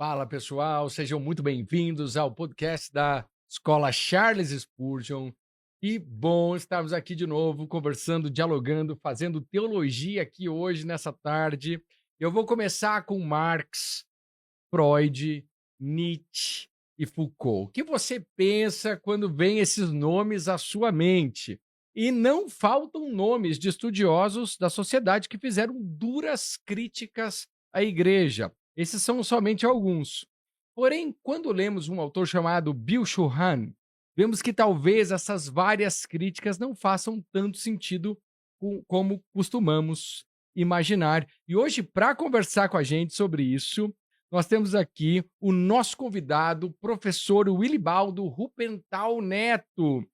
Fala pessoal, sejam muito bem-vindos ao podcast da Escola Charles Spurgeon. Que bom estarmos aqui de novo, conversando, dialogando, fazendo teologia aqui hoje, nessa tarde. Eu vou começar com Marx, Freud, Nietzsche e Foucault. O que você pensa quando vem esses nomes à sua mente? E não faltam nomes de estudiosos da sociedade que fizeram duras críticas à igreja. Esses são somente alguns. Porém, quando lemos um autor chamado Bill Churran, vemos que talvez essas várias críticas não façam tanto sentido como costumamos imaginar. E hoje, para conversar com a gente sobre isso, nós temos aqui o nosso convidado, professor Wilibaldo Rupental Neto,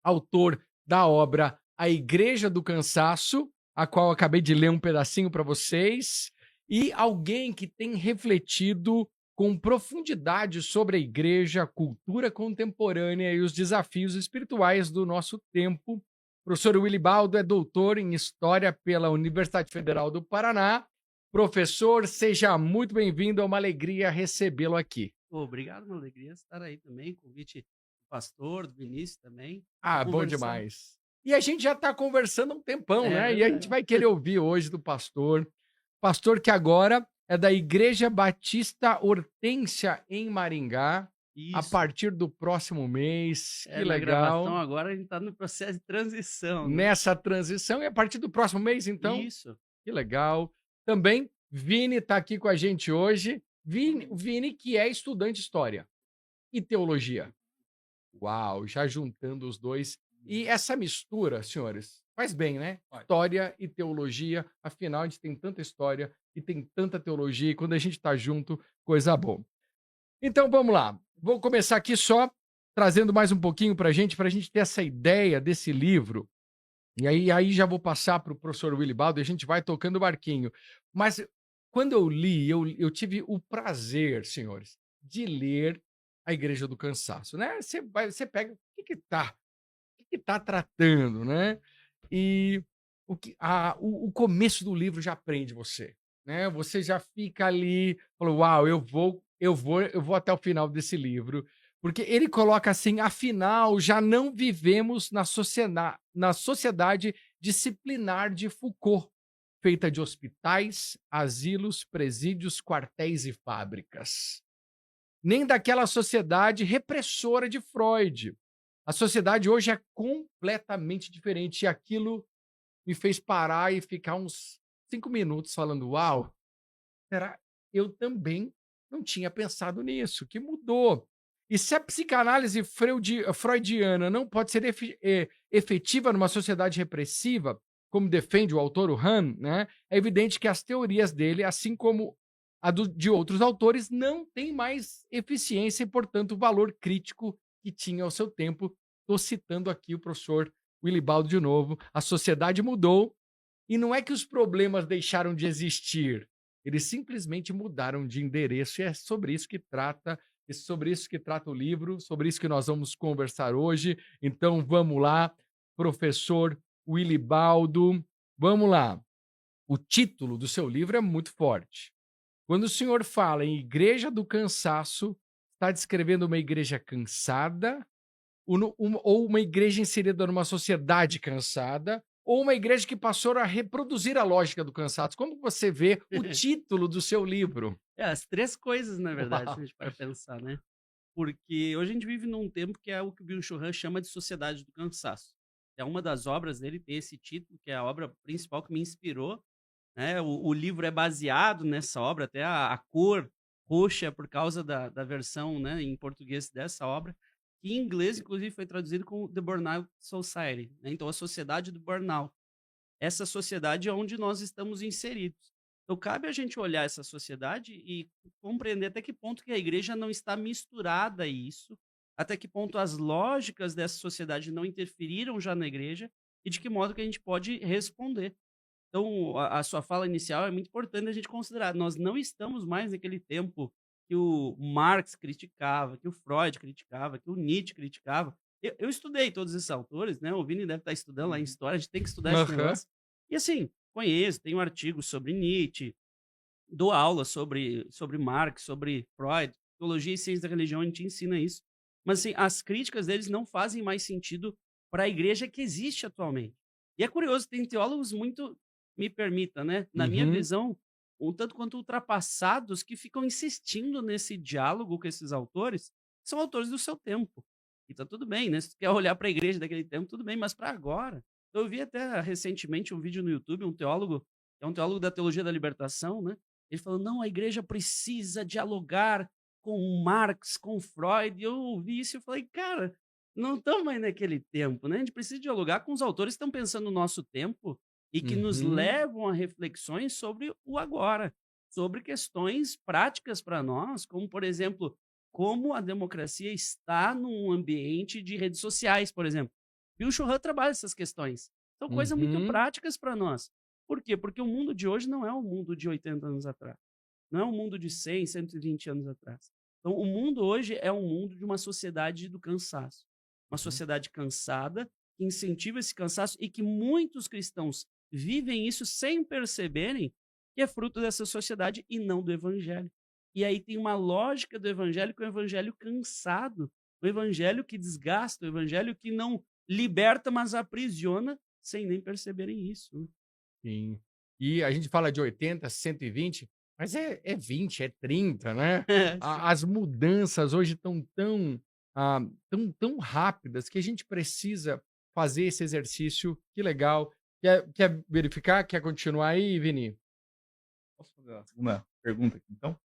autor da obra A Igreja do Cansaço, a qual acabei de ler um pedacinho para vocês, e alguém que tem refletido com profundidade sobre a igreja, a cultura contemporânea e os desafios espirituais do nosso tempo. O professor Wilibaldo é doutor em História pela Universidade Federal do Paraná. Professor, seja muito bem-vindo, é uma alegria recebê-lo aqui. Obrigado, uma alegria estar aí também, convite do pastor, do Vinícius também, para Ah, bom conversar. demais. E a gente já está conversando há um tempão, É né? E a gente verdade. vai querer ouvir hoje do pastor. Pastor que agora é da Igreja Batista Hortência, em Maringá, a Isso. partir do próximo mês. Que Na gravação legal. agora a gente está no processo de transição, né? Nessa transição, e a partir do próximo mês, então? Isso. Que legal. Também, Vini está aqui com a gente hoje. Vini, que é estudante de História e Teologia. Uau, já juntando os dois. E essa mistura, senhores, faz bem, né? Olha. História e teologia, afinal, a gente tem tanta história e tem tanta teologia, e quando a gente está junto, coisa boa. Então, vamos lá. Vou começar aqui só trazendo mais um pouquinho para a gente ter essa ideia desse livro. E aí já vou passar para o professor Wilibaldo e a gente vai tocando o barquinho. Mas quando eu li, eu tive o prazer, senhores, de ler A Igreja do Cansaço, né? Você pega o que que tá tratando, né? E o começo do livro já prende você, né? Você já fica ali, falou, uau, eu vou até o final desse livro, porque ele coloca assim, afinal, já não vivemos na sociedade disciplinar de Foucault, feita de hospitais, asilos, presídios, quartéis e fábricas, nem daquela sociedade repressora de Freud. A sociedade hoje é completamente diferente e aquilo me fez parar e ficar uns 5 minutos falando: "Uau, será eu também não tinha pensado nisso, que mudou". E se a psicanálise freudiana não pode ser efetiva numa sociedade repressiva, como defende o autor, o Han, né, é evidente que as teorias dele, assim como de outros autores, não têm mais eficiência e, portanto, o valor crítico que tinha ao seu tempo. Estou citando aqui o professor Wilibaldo de novo. A sociedade mudou e não é que os problemas deixaram de existir, eles simplesmente mudaram de endereço, e é sobre isso que trata, e sobre isso que trata o livro, sobre isso que nós vamos conversar hoje. Então vamos lá, professor Wilibaldo, vamos lá. O título do seu livro é muito forte. Quando o senhor fala em Igreja do Cansaço, está descrevendo uma igreja cansada, ou uma igreja inserida numa sociedade cansada, ou uma igreja que passou a reproduzir a lógica do cansaço? Como você vê o título do seu livro? As três coisas, na verdade, se Uau! a gente para pensar, né? Porque hoje a gente vive num tempo que é o que o Bill Churran chama de sociedade do cansaço. É uma das obras dele, tem esse título, que é a obra principal que me inspirou, né? O livro é baseado nessa obra, até a cor roxa é por causa da versão, né, em português dessa obra, que em inglês, inclusive, foi traduzido como The Burnout Society, né? Então, a sociedade do burnout. Essa sociedade é onde nós estamos inseridos. Então, cabe a gente olhar essa sociedade e compreender até que ponto que a igreja não está misturada a isso, até que ponto as lógicas dessa sociedade não interferiram já na igreja e de que modo que a gente pode responder. Então, a sua fala inicial é muito importante a gente considerar. Nós não estamos mais naquele tempo que o Marx criticava, que o Freud criticava, que o Nietzsche criticava. Eu estudei todos esses autores, né? O Vini deve estar estudando lá em Uhum. história, a gente tem que estudar esse Aham. negócio. E assim, conheço, tenho artigos sobre Nietzsche, dou aula sobre Marx, sobre Freud, teologia e ciência da religião, a gente ensina isso. Mas assim, as críticas deles não fazem mais sentido para a igreja que existe atualmente. E é curioso, tem teólogos muito, me permita, né, na minha Uhum, visão, um tanto quanto ultrapassados, que ficam insistindo nesse diálogo com esses autores, que são autores do seu tempo. E tá tudo bem, né? Se tu quer olhar para a igreja daquele tempo, tudo bem, mas para agora. Eu vi até recentemente um vídeo no YouTube, um teólogo, é um teólogo da teologia da libertação, né? Ele falou: não, a igreja precisa dialogar com Marx, com Freud. E eu ouvi isso e falei: cara, não estamos mais naquele tempo, né? A gente precisa dialogar com os autores que estão pensando no nosso tempo e que nos uhum, levam a reflexões sobre o agora, sobre questões práticas para nós, como, por exemplo, como a democracia está num ambiente de redes sociais, por exemplo. Bill Churran trabalha essas questões. São coisas muito uhum. práticas para nós. Por quê? Porque o mundo de hoje não é o mundo de 80 anos atrás. Não é um mundo de 100, 120 anos atrás. Então, o mundo hoje é um mundo de uma sociedade do cansaço. Uma Uhum. sociedade cansada, que incentiva esse cansaço e que muitos cristãos vivem isso sem perceberem que é fruto dessa sociedade e não do evangelho. E aí tem uma lógica do evangelho que é um evangelho cansado, um evangelho que desgasta, um evangelho que não liberta, mas aprisiona sem nem perceberem isso, né? Sim. E a gente fala de 80, 120, mas é 20, é 30, né? Sim. As mudanças hoje estão tão rápidas que a gente precisa fazer esse exercício. Que legal. Quer verificar? Quer continuar aí, Vini? Posso fazer a segunda pergunta aqui, então?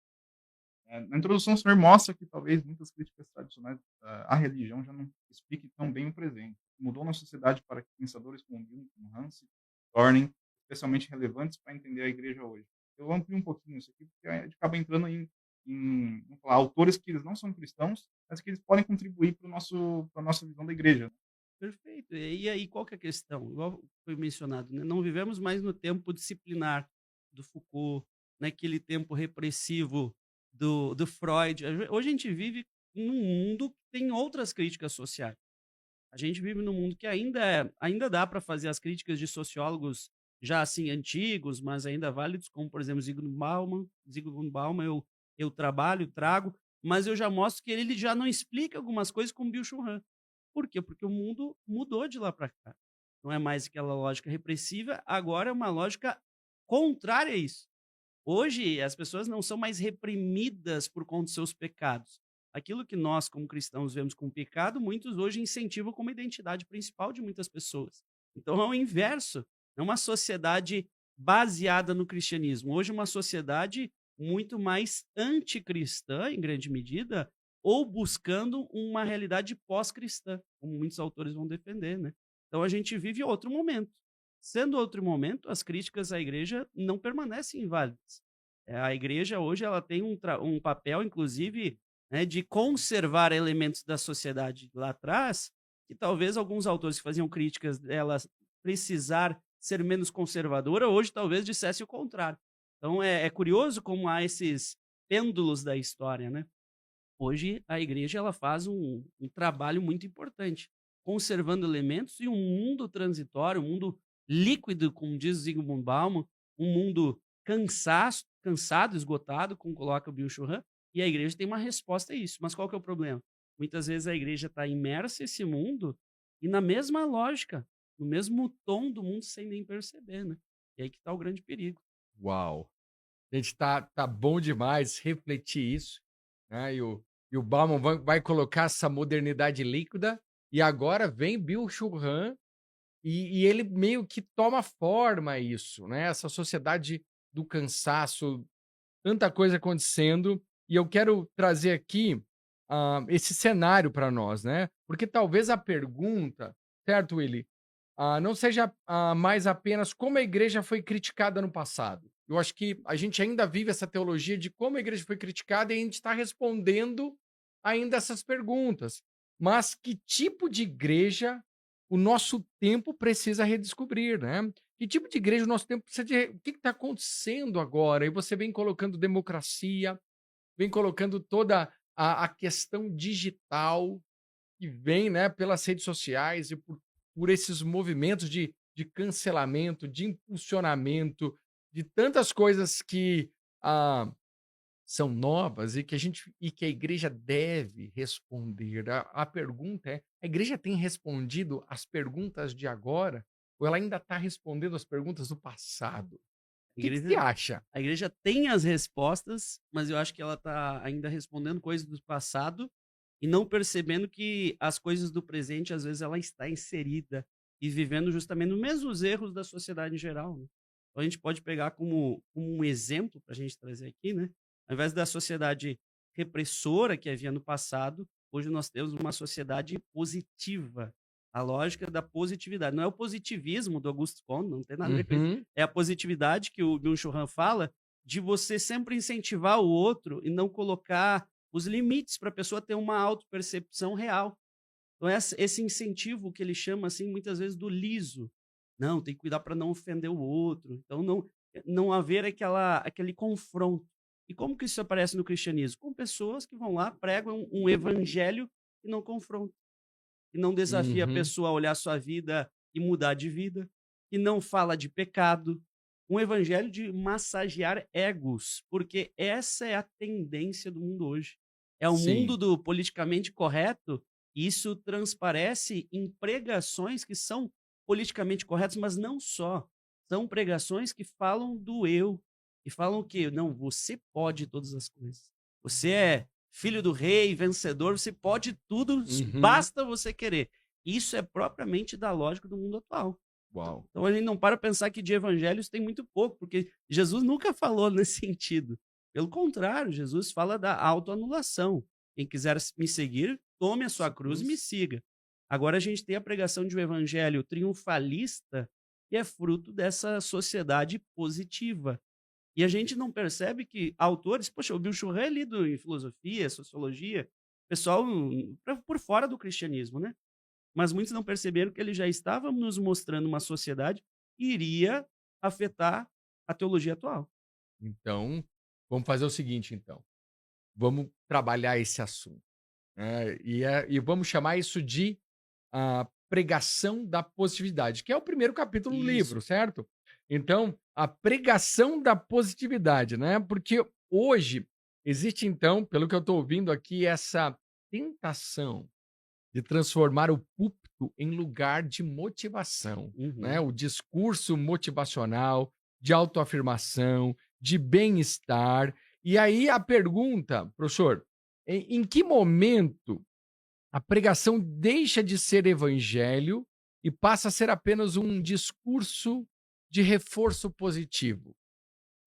Na introdução, o senhor mostra que talvez muitas críticas tradicionais à religião já não expliquem tão bem o presente. Mudou na sociedade para que pensadores como Bill e Hans se tornem especialmente relevantes para entender a igreja hoje. Eu amplio um pouquinho isso aqui, porque a gente acaba entrando vamos falar, autores que eles não são cristãos, mas que eles podem contribuir para a nossa visão da igreja, né? Perfeito. E aí, qual que é a questão? Igual foi mencionado, né? Não vivemos mais no tempo disciplinar do Foucault, naquele tempo repressivo do Freud. Hoje a gente vive num mundo que tem outras críticas sociais. A gente vive num mundo que ainda dá para fazer as críticas de sociólogos já assim antigos, mas ainda válidos, como por exemplo Zygmunt Bauman eu trabalho, trago, mas eu já mostro que ele já não explica algumas coisas como Bill Churran. Por quê? Porque o mundo mudou de lá para cá. Não é mais aquela lógica repressiva, agora é uma lógica contrária a isso. Hoje, as pessoas não são mais reprimidas por conta dos seus pecados. Aquilo que nós, como cristãos, vemos como pecado, muitos hoje incentivam como identidade principal de muitas pessoas. Então, é o inverso. É uma sociedade baseada no cristianismo. Hoje, uma sociedade muito mais anticristã, em grande medida, ou buscando uma realidade pós-cristã, como muitos autores vão defender, né? Então, a gente vive outro momento. Sendo outro momento, as críticas à igreja não permanecem inválidas. A igreja hoje ela tem um papel, inclusive, né, de conservar elementos da sociedade lá atrás, que talvez alguns autores que faziam críticas dela precisar ser menos conservadora, hoje talvez dissesse o contrário. Então é curioso como há esses pêndulos da história, né? Hoje a igreja ela faz um trabalho muito importante, conservando elementos e um mundo transitório, um mundo líquido, como diz Zygmunt Bauman, um mundo cansado, esgotado, como coloca o Bill Churran, e a igreja tem uma resposta a isso. Mas qual que é o problema? Muitas vezes a igreja está imersa nesse mundo e na mesma lógica, no mesmo tom do mundo sem nem perceber, né? E aí que está o grande perigo. Uau! Gente, tá bom demais refletir isso, né? E o Bauman vai colocar essa modernidade líquida, e agora vem Bill Churran e ele meio que toma forma isso, né? Essa sociedade do cansaço, tanta coisa acontecendo, e eu quero trazer aqui esse cenário para nós, né? Porque talvez a pergunta, certo, Willy? Não seja mais apenas como a igreja foi criticada no passado. Eu acho que a gente ainda vive essa teologia de como a igreja foi criticada e a gente está respondendo ainda essas perguntas. Mas que tipo de igreja o nosso tempo precisa redescobrir, né? Que tipo de igreja o nosso tempo precisa de. O que está acontecendo agora? E você vem colocando democracia, vem colocando toda a questão digital, que vem, né, pelas redes sociais e por esses movimentos de cancelamento, de impulsionamento, de tantas coisas que ah, são novas e que a igreja deve responder. A pergunta é: a igreja tem respondido as perguntas de agora ou ela ainda está respondendo as perguntas do passado? A O que você igreja, acha? a igreja tem as respostas, mas eu acho que ela está ainda respondendo coisas do passado e não percebendo que as coisas do presente, às vezes, ela está inserida e vivendo justamente os mesmos erros da sociedade em geral, né? Então a gente pode pegar como um exemplo para a gente trazer aqui, né? Ao invés da sociedade repressora que havia no passado, hoje nós temos uma sociedade positiva. A lógica da positividade. Não é o positivismo do Augusto Comte, não tem nada a ver com isso. Uhum. É a positividade que o Byung-Chul Han fala de você sempre incentivar o outro e não colocar os limites para a pessoa ter uma autopercepção real. Então, esse incentivo que ele chama, assim, muitas vezes do liso. Não, tem que cuidar para não ofender o outro. Então, não haver aquele confronto. E como que isso aparece no cristianismo? Com pessoas que vão lá, pregam um evangelho e não confrontam. E não desafia a Uhum. pessoa a olhar sua vida e mudar de vida. E não fala de pecado. Um evangelho de massagear egos, porque essa é a tendência do mundo hoje. É o mundo Sim. do politicamente correto, e isso transparece em pregações que são politicamente corretas, mas não só. São pregações que falam do eu, e falam que, não, você pode todas as coisas. Você é filho do rei, vencedor, você pode tudo, Uhum. basta você querer. Isso é propriamente da lógica do mundo atual. Uau. Então a gente não para pensar que de evangelhos tem muito pouco, porque Jesus nunca falou nesse sentido. Pelo contrário, Jesus fala da autoanulação. Quem quiser me seguir, tome a sua Essa cruz e me cruz. siga. Agora a gente tem a pregação de um evangelho triunfalista, que é fruto dessa sociedade positiva. E a gente não percebe que autores, poxa, o Byung-Chul Han é lido em filosofia, sociologia, pessoal por fora do cristianismo, né? Mas muitos não perceberam que ele já estava nos mostrando uma sociedade que iria afetar a teologia atual. Então, vamos fazer o seguinte, então. Vamos trabalhar esse assunto, né? E vamos chamar isso de a pregação da positividade, que é o primeiro capítulo do livro, Isso. certo? Então, a pregação da positividade, né? Porque hoje existe, então, pelo que eu estou ouvindo aqui, essa tentação de transformar o púlpito em lugar de motivação, né? Uhum. O discurso motivacional, de autoafirmação, de bem-estar. E aí a pergunta, professor, em que momento a pregação deixa de ser evangelho e passa a ser apenas um discurso de reforço positivo?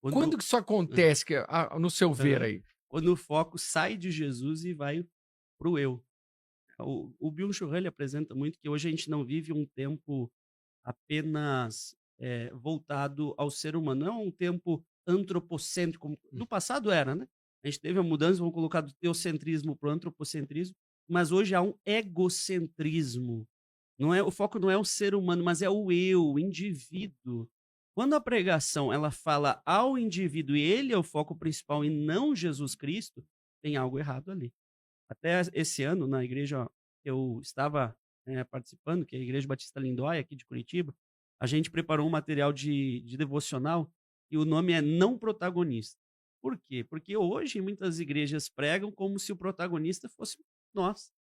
Quando Quando, que isso acontece, no seu ver aham. aí? Quando o foco sai de Jesus e vai para o eu. O Byung-Chul Han ele apresenta muito que hoje a gente não vive um tempo apenas voltado ao ser humano. Não é um tempo antropocêntrico, como no passado era, né? A gente teve a mudança, vamos colocar do teocentrismo para o antropocentrismo, mas hoje há um egocentrismo. Não é, o foco não é o ser humano, mas é o eu, o indivíduo. Quando a pregação ela fala ao indivíduo e ele é o foco principal e não Jesus Cristo, tem algo errado ali. Até esse ano, na igreja que eu estava participando, que é a Igreja Batista Lindóia, aqui de Curitiba, a gente preparou um material de devocional e o nome é Não Protagonista. Por quê? Porque hoje muitas igrejas pregam como se o protagonista fosse nós.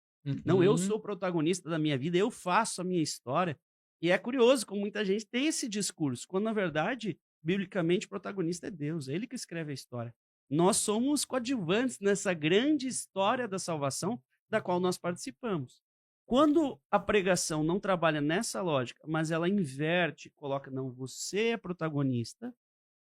Não, eu Uhum. sou o protagonista da minha vida, eu faço a minha história. E é curioso como muita gente tem esse discurso, quando na verdade, biblicamente, o protagonista é Deus, é ele que escreve a história. Nós somos coadjuvantes nessa grande história da salvação da qual nós participamos. Quando a pregação não trabalha nessa lógica, mas ela inverte, coloca, não, você é protagonista,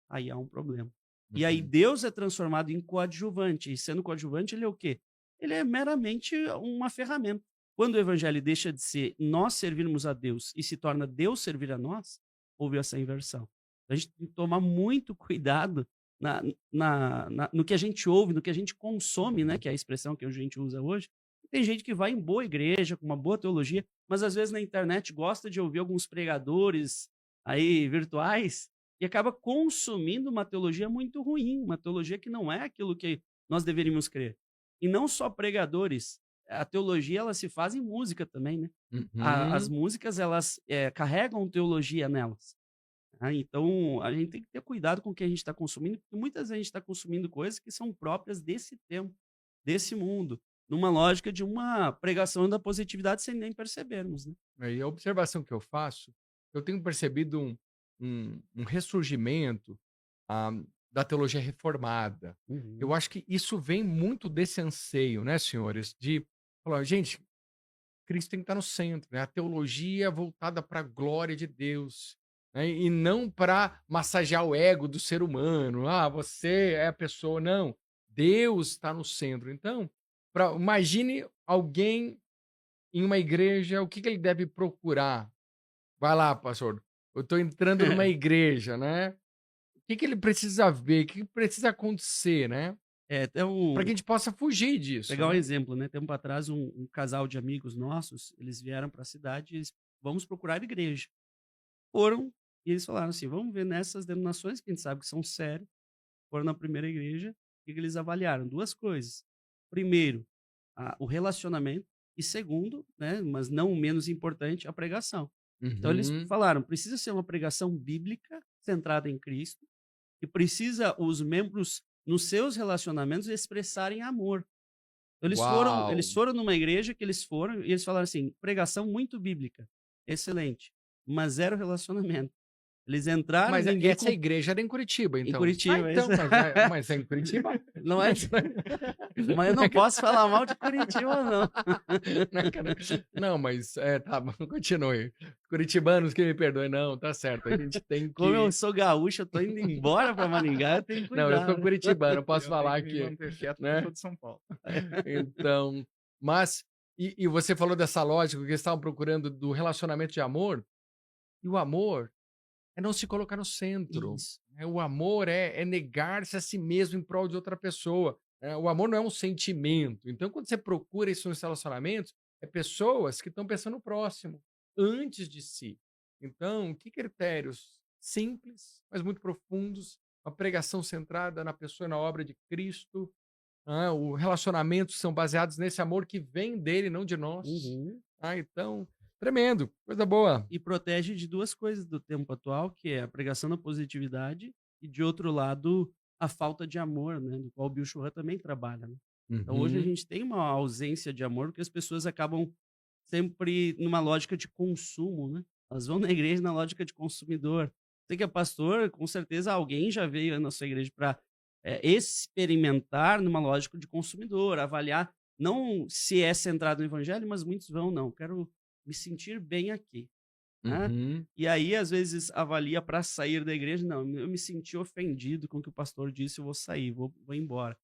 aí há um problema. E aí Uhum. Deus é transformado em coadjuvante, e sendo coadjuvante, ele é o quê? Ele é meramente uma ferramenta. Quando o evangelho deixa de ser nós servirmos a Deus e se torna Deus servir a nós, houve essa inversão. A gente tem que tomar muito cuidado no que a gente ouve, no que a gente consome, né, que é a expressão que a gente usa hoje. Tem gente que vai em boa igreja, com uma boa teologia, mas às vezes na internet gosta de ouvir alguns pregadores aí virtuais e acaba consumindo uma teologia muito ruim, uma teologia que não é aquilo que nós deveríamos crer. E não só pregadores, a teologia ela se faz em música também, né? As Uhum. músicas elas carregam teologia nelas. Tá? Então, a gente tem que ter cuidado com o que a gente está consumindo, porque muitas vezes a gente está consumindo coisas que são próprias desse tempo, desse mundo, numa lógica de uma pregação da positividade sem nem percebermos, né? E a observação que eu faço, eu tenho percebido um ressurgimento ah, da teologia reformada. Eu Uhum. acho que isso vem muito desse anseio, né, senhores, de falar, gente, Cristo tem que estar no centro, né? A teologia voltada para a glória de Deus, né? E não para massagear o ego do ser humano. Ah, você é a pessoa. Não, Deus está no centro. Então, imagine alguém em uma igreja, o que, que ele deve procurar? Vai lá, pastor. Eu estou entrando numa igreja, né? O que, que ele precisa ver? O que, que precisa acontecer, né? Até Para que a gente possa fugir disso, pegar um né? exemplo, né? Tempo atrás, um casal de amigos nossos, eles vieram para a cidade e eles, vamos procurar igreja. Foram e eles falaram assim, vamos ver nessas denominações que a gente sabe que são sérias. Foram na primeira igreja, o que que eles avaliaram? Duas coisas. Primeiro, o relacionamento e segundo, né, mas não menos importante, a pregação. Então eles Uhum. falaram, precisa ser uma pregação bíblica centrada em Cristo e precisa os membros nos seus relacionamentos expressarem amor. Então, Uau! eles foram numa igreja que eles foram e eles falaram assim, pregação muito bíblica, excelente, mas zero relacionamento. Eles entraram e Mas ninguém essa igreja era em Curitiba, em então. Ah, Curitiba, então, mas é em Curitiba? não é? Mas eu Não não é que- posso falar mal de Curitiba, não. não, não, mas tá, continue. Curitibanos que me perdoem, não, tá certo. A gente tem Como eu que. sou gaúcho, eu tô indo embora para Maringá, eu tenho que Não, eu sou cuidar, né? curitibano, eu posso Eu tenho falar que me que, manter quieto porque eu né? sou de São Paulo. Então, mas. E você falou dessa lógica que eles estavam procurando do relacionamento de amor, e o amor é não se colocar no centro. Isso. Né? O amor é negar-se a si mesmo em prol de outra pessoa. O amor não é um sentimento. Então, quando você procura isso nos relacionamentos, é pessoas que estão pensando no próximo, antes de si. Então, que critérios simples, mas muito profundos, uma pregação centrada na pessoa e na obra de Cristo, o relacionamentos são baseados nesse amor que vem dele, não de nós. Uhum. Então, tremendo, coisa boa. E protege de duas coisas do tempo atual, que é a pregação da positividade e, de outro lado, a falta de amor, né? Do qual o Bill Churran também trabalha, né? Então, hoje a Uhum. gente tem uma ausência de amor porque as pessoas acabam sempre numa lógica de consumo, né? Elas vão na igreja na lógica de consumidor. Você que é pastor, com certeza alguém já veio na sua igreja para experimentar numa lógica de consumidor, avaliar não se é centrado no evangelho, mas muitos vão, não, quero me sentir bem aqui, né? Uhum. E aí, às vezes, avalia para sair da igreja, não, eu me senti ofendido com o que o pastor disse, eu vou sair, vou embora.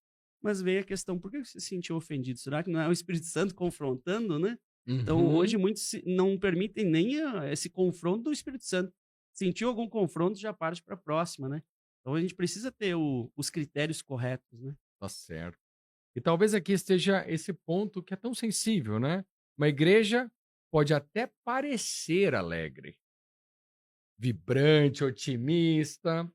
Mas veio a questão, por que você se sentiu ofendido? Será que não é o Espírito Santo confrontando, né? Então, hoje, Uhum. muitos não permitem nem esse confronto do Espírito Santo. Sentiu algum confronto, já parte para a próxima, né? Então, a gente precisa ter os critérios corretos, né? Tá certo. E talvez aqui esteja esse ponto que é tão sensível, né? Uma igreja pode até parecer alegre, vibrante, otimista,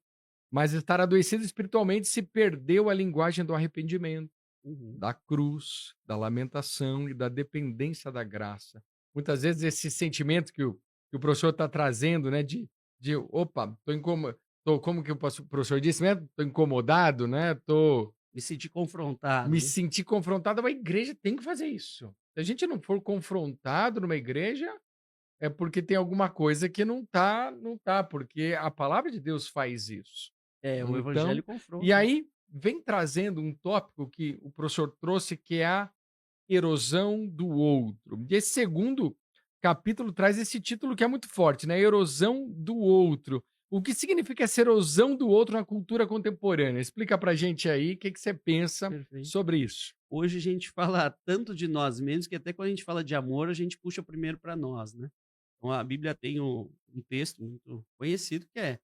mas estar adoecida espiritualmente se perdeu a linguagem do arrependimento, Uhum. da cruz, da lamentação e da dependência da graça. Muitas vezes esse sentimento que o professor está trazendo, né? De opa, tô incomodado. Como que o professor disse mesmo? Tô incomodado, né? Me senti confrontado, Me né? sentir confrontado, a igreja tem que fazer isso. Se a gente não for confrontado numa igreja, é porque tem alguma coisa que não tá, porque a palavra de Deus faz isso. O Então, evangelho confronta. e aí vem trazendo um tópico que o professor trouxe, que é a erosão do outro. E esse segundo capítulo traz esse título que é muito forte, né? Erosão do outro. O que significa essa erosão do outro na cultura contemporânea? Explica pra gente aí o que você pensa Perfeito. sobre isso. Hoje a gente fala tanto de nós mesmos que até quando a gente fala de amor, a gente puxa primeiro para nós, né? Então a Bíblia tem um texto muito conhecido que é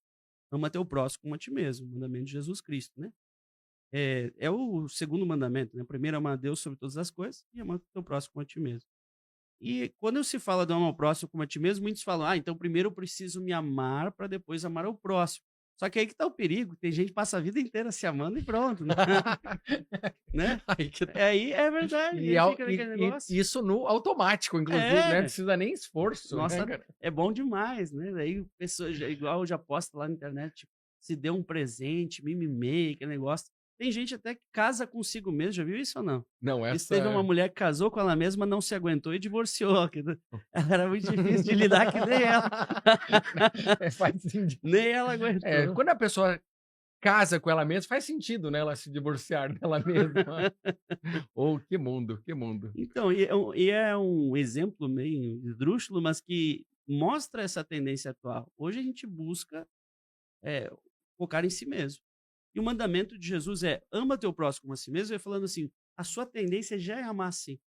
ama teu próximo como a ti mesmo, mandamento de Jesus Cristo, né? É o segundo mandamento, né? Primeiro amar a Deus sobre todas as coisas e amar teu próximo como a ti mesmo. E quando se fala de amar o próximo como a ti mesmo, muitos falam, então primeiro eu preciso me amar para depois amar o próximo. Só que aí que tá o perigo, tem gente que passa a vida inteira se amando e pronto, né? Né? Aí que tá. Aí é verdade, E, aí fica naquele e negócio. isso no automático, inclusive, né? Não É, precisa nem esforço, né, nossa, cara? é bom demais, né? Daí pessoas, igual já posta lá na internet, tipo, se deu um presente, mimimi, aquele negócio. Tem gente até que casa consigo mesmo, já viu isso ou não? Não, Isso teve uma essa mulher que casou com ela mesma, não se aguentou e divorciou. Ela era muito difícil de lidar que nem ela. faz sentido. Nem ela aguentou. Quando a pessoa casa com ela mesma, faz sentido, né? Ela se divorciar dela mesma. Ou que mundo, que mundo. Então, e é um exemplo meio esdrúxulo, mas que mostra essa tendência atual. Hoje a gente busca focar em si mesmo. E o mandamento de Jesus é ama teu próximo como a si mesmo, e falando assim, a sua tendência já é amar assim.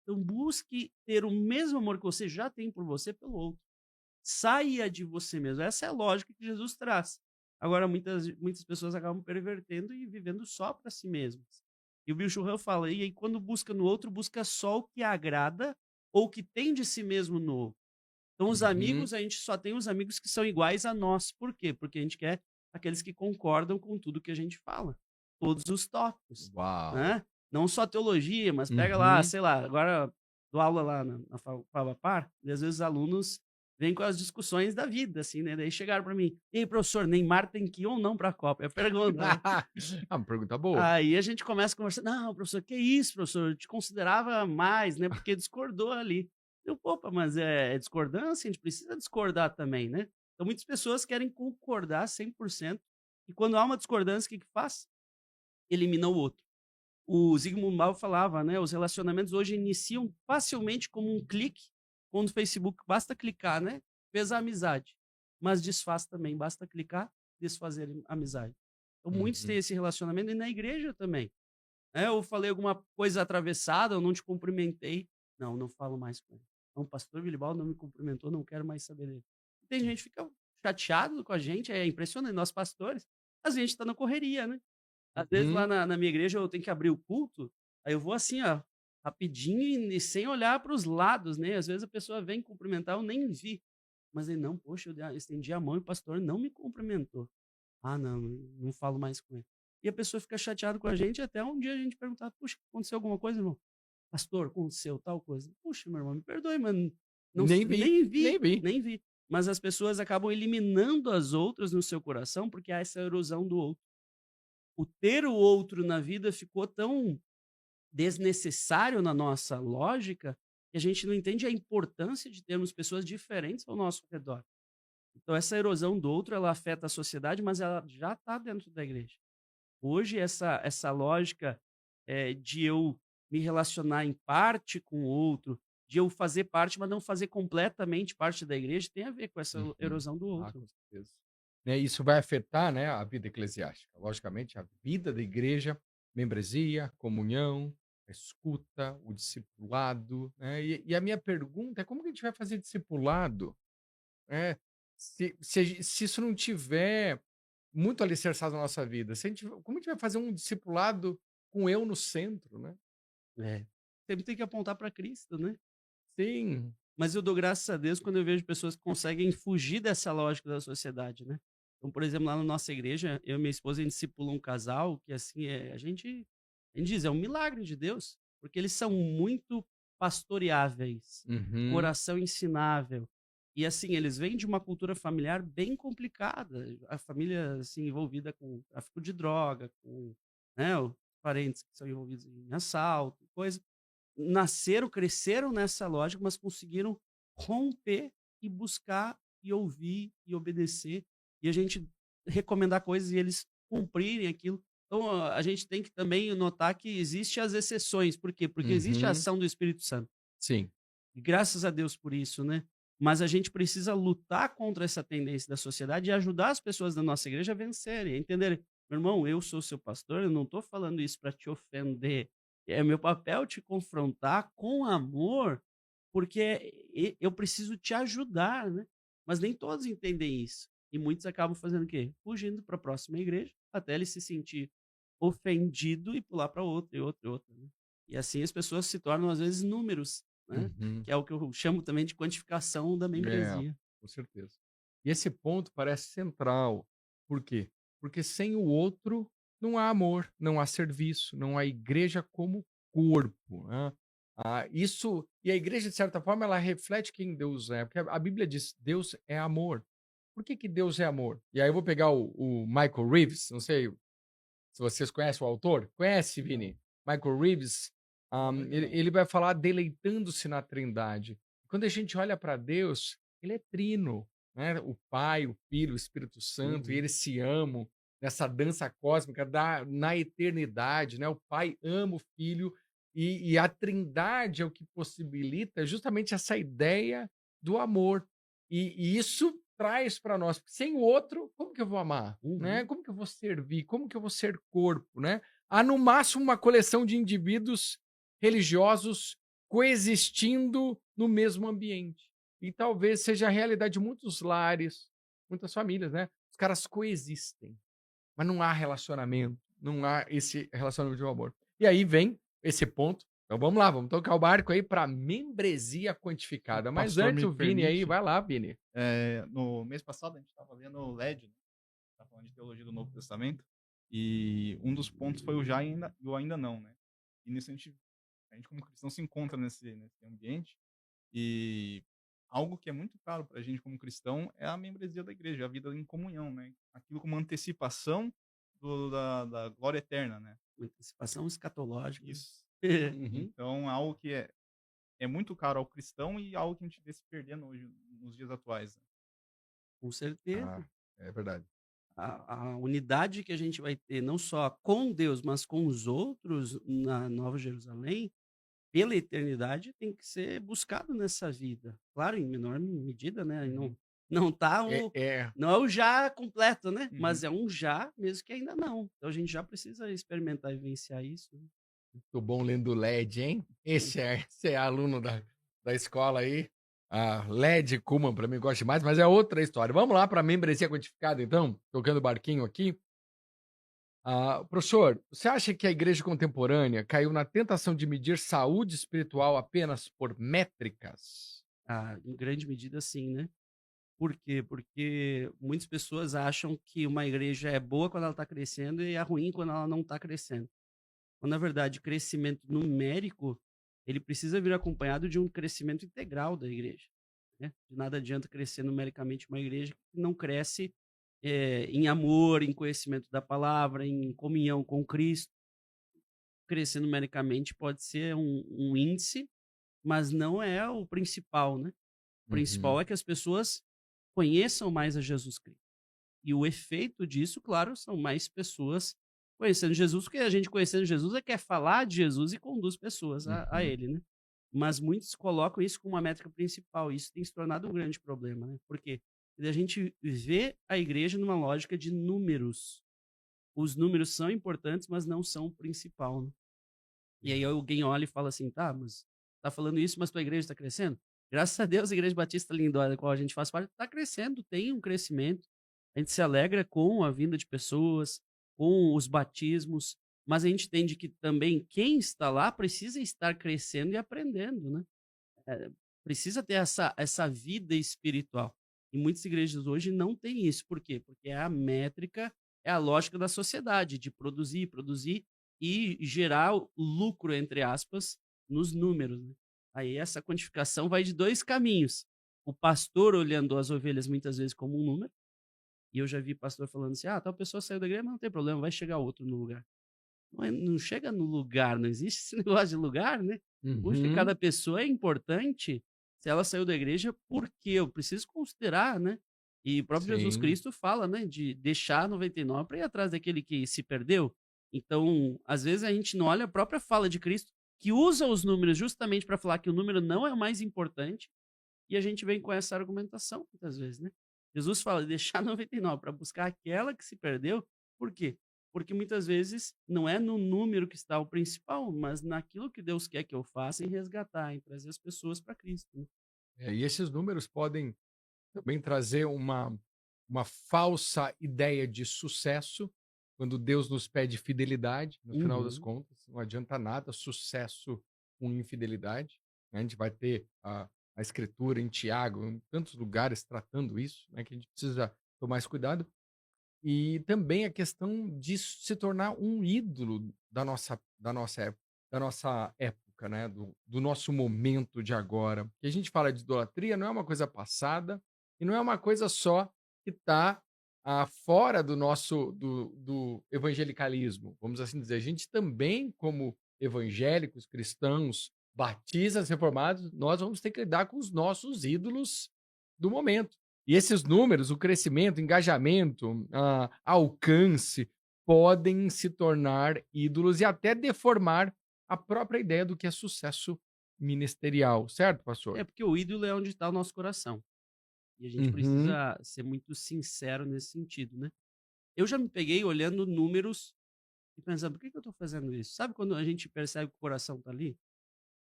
Então busque ter o mesmo amor que você já tem por você pelo outro. Saia de você mesmo. Essa é a lógica que Jesus traz. Agora, muitas pessoas acabam pervertendo e vivendo só para si mesmas. E o Bill Churran fala, e aí quando busca no outro, busca só o que agrada ou o que tem de si mesmo no outro. Então, os Uhum. amigos, a gente só tem os amigos que são iguais a nós. Por quê? Porque a gente quer aqueles que concordam com tudo que a gente fala. Todos os tópicos, Uau. né? Não só teologia, mas pega lá, Uhum. sei lá, agora dou aula lá na Favapar, e às vezes os alunos vêm com as discussões da vida, assim, né? Daí chegaram para mim, e aí, professor, Neymar tem que ir ou não para a Copa? Eu pergunto, né? Uma pergunta boa. Aí a gente começa a conversar, não, professor, que isso, professor? Eu te considerava mais, né? Porque discordou ali. Eu, opa, mas é discordância, a gente precisa discordar também, né? Então muitas pessoas querem concordar 100%, e quando há uma discordância, o que que faz? Elimina o outro. O Zygmunt Bauman falava, né? Os relacionamentos hoje iniciam facilmente como um clique, quando o Facebook basta clicar, né? Fez a amizade, mas desfaz também, basta clicar, desfazer a amizade. Então muitos têm Uhum. esse relacionamento e na igreja também. Né? Eu falei alguma coisa atravessada, eu não te cumprimentei. Não, não falo mais com ele. Não, o pastor Willibaldo não me cumprimentou, não quero mais saber dele. Tem gente que fica chateado com a gente, é impressionante, nós pastores, a gente está na correria, né? Às vezes lá Uhum. na minha igreja eu tenho que abrir o culto, aí eu vou assim, ó, rapidinho e sem olhar para os lados, né? Às vezes a pessoa vem cumprimentar, eu nem vi. Mas ele, não, poxa, eu estendi a mão e o pastor não me cumprimentou. Ah, não, não falo mais com ele. E a pessoa fica chateada com a gente, até um dia a gente perguntar, puxa, aconteceu alguma coisa, irmão? Pastor, aconteceu tal coisa. Puxa, meu irmão, me perdoe, mas não, Nem vi, nem nem vi, vi. nem vi. Mas as pessoas acabam eliminando as outras no seu coração porque há essa erosão do outro. O ter o outro na vida ficou tão desnecessário na nossa lógica que a gente não entende a importância de termos pessoas diferentes ao nosso redor. Então, essa erosão do outro, ela afeta a sociedade, mas ela já está dentro da igreja. Hoje, essa lógica de eu me relacionar em parte com o outro, de eu fazer parte, mas não fazer completamente parte da igreja, tem a ver com essa Uhum. erosão do outro. Com certeza. Né, isso vai afetar, né, a vida eclesiástica. Logicamente, a vida da igreja, membresia, comunhão, a escuta, o discipulado. Né? E a minha pergunta é como que a gente vai fazer discipulado, né, se isso não tiver muito alicerçado na nossa vida? Como a gente vai fazer um discipulado com eu no centro, né? Sempre tem que apontar para Cristo, né? Sim. Mas eu dou graças a Deus quando eu vejo pessoas que conseguem fugir dessa lógica da sociedade, né? Então, por exemplo, lá na nossa igreja, eu e minha esposa, a gente discipula um casal que, assim, a gente diz, é um milagre de Deus, porque eles são muito pastoreáveis, Uhum. coração ensinável. E, assim, eles vêm de uma cultura familiar bem complicada. A família, assim, envolvida com tráfico de droga, com, né, os parentes que são envolvidos em assalto, coisa. Nasceram, cresceram nessa lógica, mas conseguiram romper e buscar e ouvir e obedecer, e a gente recomendar coisas e eles cumprirem aquilo. Então, a gente tem que também notar que existe as exceções. Por quê? Porque existe a Uhum. ação do Espírito Santo. Sim. E graças a Deus por isso, né? Mas a gente precisa lutar contra essa tendência da sociedade e ajudar as pessoas da nossa igreja a vencerem, a entenderem. Meu irmão, eu sou seu pastor, eu não estou falando isso para te ofender. É meu papel te confrontar com amor, porque eu preciso te ajudar, né? Mas nem todos entendem isso. E muitos acabam fazendo o quê? Fugindo para a próxima igreja, até ele se sentir ofendido e pular para outra, e outra, e outra. Né? E assim as pessoas se tornam, às vezes, números, né? Uhum. Que é o que eu chamo também de quantificação da membresia. Com certeza. E esse ponto parece central, Por quê? Porque sem o outro não há amor, não há serviço, não há igreja como corpo, né? E a igreja, de certa forma, ela reflete quem Deus é, porque a Bíblia diz: Deus é amor. Por que que Deus é amor? E aí eu vou pegar o Michael Reeves, não sei se vocês conhecem o autor. Conhece, Vini? Michael Reeves. Ele vai falar deleitando-se na Trindade. Quando a gente olha para Deus, ele é trino, né? O Pai, o Filho, o Espírito Santo, e Uhum. eles se amam nessa dança cósmica na eternidade, né? O Pai ama o Filho e a Trindade é o que possibilita justamente essa ideia do amor. E isso traz para nós, porque sem o outro, como que eu vou amar, né? Uhum. Como que eu vou servir? Como que eu vou ser corpo, né? Há no máximo uma coleção de indivíduos religiosos coexistindo no mesmo ambiente. E talvez seja a realidade de muitos lares, muitas famílias, né? Os caras coexistem, mas não há relacionamento, não há esse relacionamento de amor. E aí vem esse ponto. Então vamos lá, vamos tocar o barco aí para membresia Se o quantificada. Mas pastor antes me o Vini aí, permite, vai lá, Vini. no mês passado a gente estava lendo o LED, né? Tá falando de teologia do Novo Testamento, e um dos pontos foi o já e o ainda não, né? E nisso a gente como cristão se encontra nesse ambiente, e algo que é muito caro para a gente como cristão é a membresia da igreja, a vida em comunhão, né? Aquilo como antecipação da glória eterna, né? Uma antecipação escatológica, né? Isso. Uhum. Então, é algo que é muito caro ao cristão e algo que a gente vê se perdendo hoje, nos dias atuais, né? Com certeza. Ah, é verdade. A unidade que a gente vai ter, não só com Deus, mas com os outros na Nova Jerusalém, pela eternidade, tem que ser buscado nessa vida. Claro, em menor medida, né? E Uhum. não tá É, é não é o já completo, né? Uhum. Mas é um já, mesmo que ainda não. Então a gente já precisa experimentar e vivenciar isso, né? muito bom lendo LED, hein? Esse é aluno da escola aí. LED Kuman, para mim, gosta demais, mas é outra história. Vamos lá para a membresia quantificada, então, tocando o barquinho aqui. Professor, você acha que a igreja contemporânea caiu na tentação de medir saúde espiritual apenas por métricas? Em grande medida, sim, né? Por quê? Porque muitas pessoas acham que uma igreja é boa quando ela está crescendo e é ruim quando ela não está crescendo. Quando, na verdade, crescimento numérico, ele precisa vir acompanhado de um crescimento integral da igreja, né? De nada adianta crescer numericamente uma igreja que não cresce em amor, em conhecimento da palavra, em comunhão com Cristo. Crescer numericamente pode ser um índice, mas não é o principal, né? O Uhum. principal é que as pessoas conheçam mais a Jesus Cristo. E o efeito disso, claro, são mais pessoas conhecendo Jesus, porque a gente conhecendo Jesus quer falar de Jesus e conduz pessoas a Uhum. ele, né? Mas muitos colocam isso como uma métrica principal. Isso tem se tornado um grande problema, né? Porque a gente vê a igreja numa lógica de números. Os números são importantes, mas não são o principal, né? E aí alguém olha e fala assim, tá, mas tá falando isso, mas tua igreja está crescendo? Graças a Deus, a Igreja Batista Lindóia, da qual a gente faz parte, está crescendo, tem um crescimento. A gente se alegra com a vinda de pessoas, com os batismos, mas a gente entende que também quem está lá precisa estar crescendo e aprendendo, né? Eh, Precisa ter essa vida espiritual. E muitas igrejas hoje não têm isso. Por quê? Porque é a métrica, é a lógica da sociedade, de produzir, produzir e gerar o lucro, entre aspas, nos números, né. Aí essa quantificação vai de 2 caminhos. O pastor olhando as ovelhas muitas vezes como um número, e eu já vi pastor falando assim: "Ah, tal pessoa saiu da igreja, mas não tem problema, vai chegar outro no lugar". Não chega no lugar, não existe esse negócio de lugar, né. Puxa, Uhum. cada pessoa é importante, se ela saiu da igreja, por quê? Eu preciso considerar, né. E o próprio Jesus Sim. Cristo fala, né, de deixar 99 para ir atrás daquele que se perdeu. Então, às vezes a gente não olha a própria fala de Cristo, que usa os números justamente para falar que o número não é o mais importante, e a gente vem com essa argumentação muitas vezes, né. Jesus fala de deixar 99 para buscar aquela que se perdeu, por quê? Porque muitas vezes não é no número que está o principal, mas naquilo que Deus quer que eu faça em resgatar, em trazer as pessoas para Cristo, né. E esses números podem também trazer uma falsa ideia de sucesso, quando Deus nos pede fidelidade, no final das Uhum. contas, não adianta nada sucesso com infidelidade, né? A gente vai ter a escritura em Tiago, em tantos lugares tratando isso, né, que a gente precisa tomar esse cuidado. E também a questão de se tornar um ídolo da nossa época, né? Do nosso momento de agora. Porque a gente fala de idolatria, não é uma coisa passada e não é uma coisa só que está fora do evangelicalismo, vamos assim dizer. A gente também, como evangélicos, cristãos, batistas, reformados, nós vamos ter que lidar com os nossos ídolos do momento. E esses números, o crescimento, engajamento, alcance, podem se tornar ídolos e até deformar a própria ideia do que é sucesso ministerial, certo, pastor? É porque o ídolo é onde está o nosso coração. E a gente Uhum, precisa ser muito sincero nesse sentido, né? Eu já me peguei olhando números e pensando, por que que eu estou fazendo isso? Sabe quando a gente percebe que o coração está ali?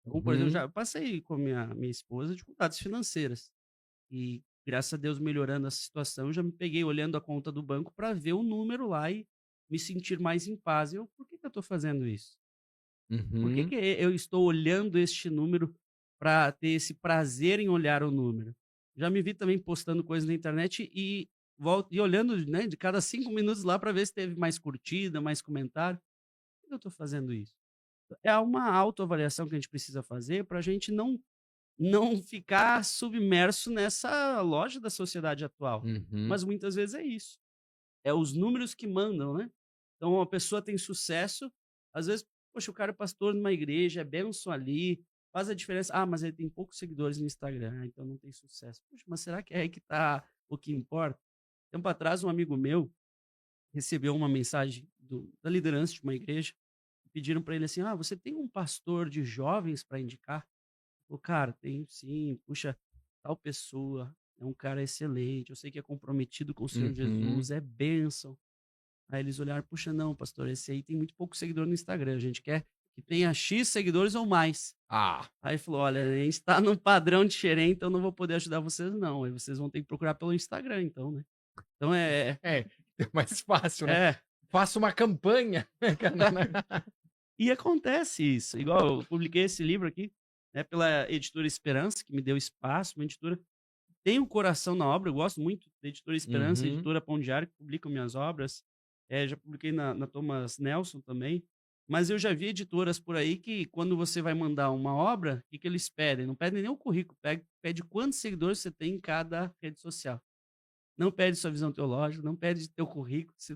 Então, por exemplo, uhum, já passei com a minha esposa dificuldades financeiras. E graças a Deus melhorando essa situação, eu já me peguei olhando a conta do banco para ver o número lá e me sentir mais em paz. Eu, por que que eu estou fazendo isso? Por que uhum, que eu estou olhando este número para ter esse prazer em olhar o número? Já me vi também postando coisas na internet e volto e olhando, né, de cada 5 minutos lá para ver se teve mais curtida, mais comentário. Por que eu estou fazendo isso? É uma autoavaliação que a gente precisa fazer para a gente não ficar submerso nessa loja da sociedade atual. uhum, Mas muitas vezes é isso. É os números que mandam, né? Então, uma pessoa tem sucesso, às vezes, poxa, o cara é pastor numa igreja, é bênção ali, faz a diferença. Ah, mas ele tem poucos seguidores no Instagram, então não tem sucesso. Poxa, mas será que é aí que tá o que importa? Tempo atrás, um amigo meu recebeu uma mensagem da liderança de uma igreja, pediram para ele assim: ah, você tem um pastor de jovens para indicar? O cara, tem sim, puxa, tal pessoa é um cara excelente, eu sei que é comprometido com o Senhor uhum. Jesus, é bênção. Aí eles olharam, puxa, não, pastor, esse aí tem muito pouco seguidor no Instagram, a gente quer que tenha X seguidores ou mais. Ah, Aí falou, olha, a gente está num padrão diferente, então não vou poder ajudar vocês não, aí vocês vão ter que procurar pelo Instagram, então, né? Então é, é mais fácil, né? é, Faça uma campanha. e acontece isso, igual eu publiquei esse livro aqui, né, pela editora Esperança, que me deu espaço, uma editora tem um coração na obra, eu gosto muito da Editora Esperança, Uhum, Editora Pão Diário, que publicam minhas obras. Já publiquei na Thomas Nelson também. Mas eu já vi editoras por aí que, quando você vai mandar uma obra, o que que eles pedem? Não pedem nem o currículo, pede quantos seguidores você tem em cada rede social. Não pede sua visão teológica, não pede teu currículo, você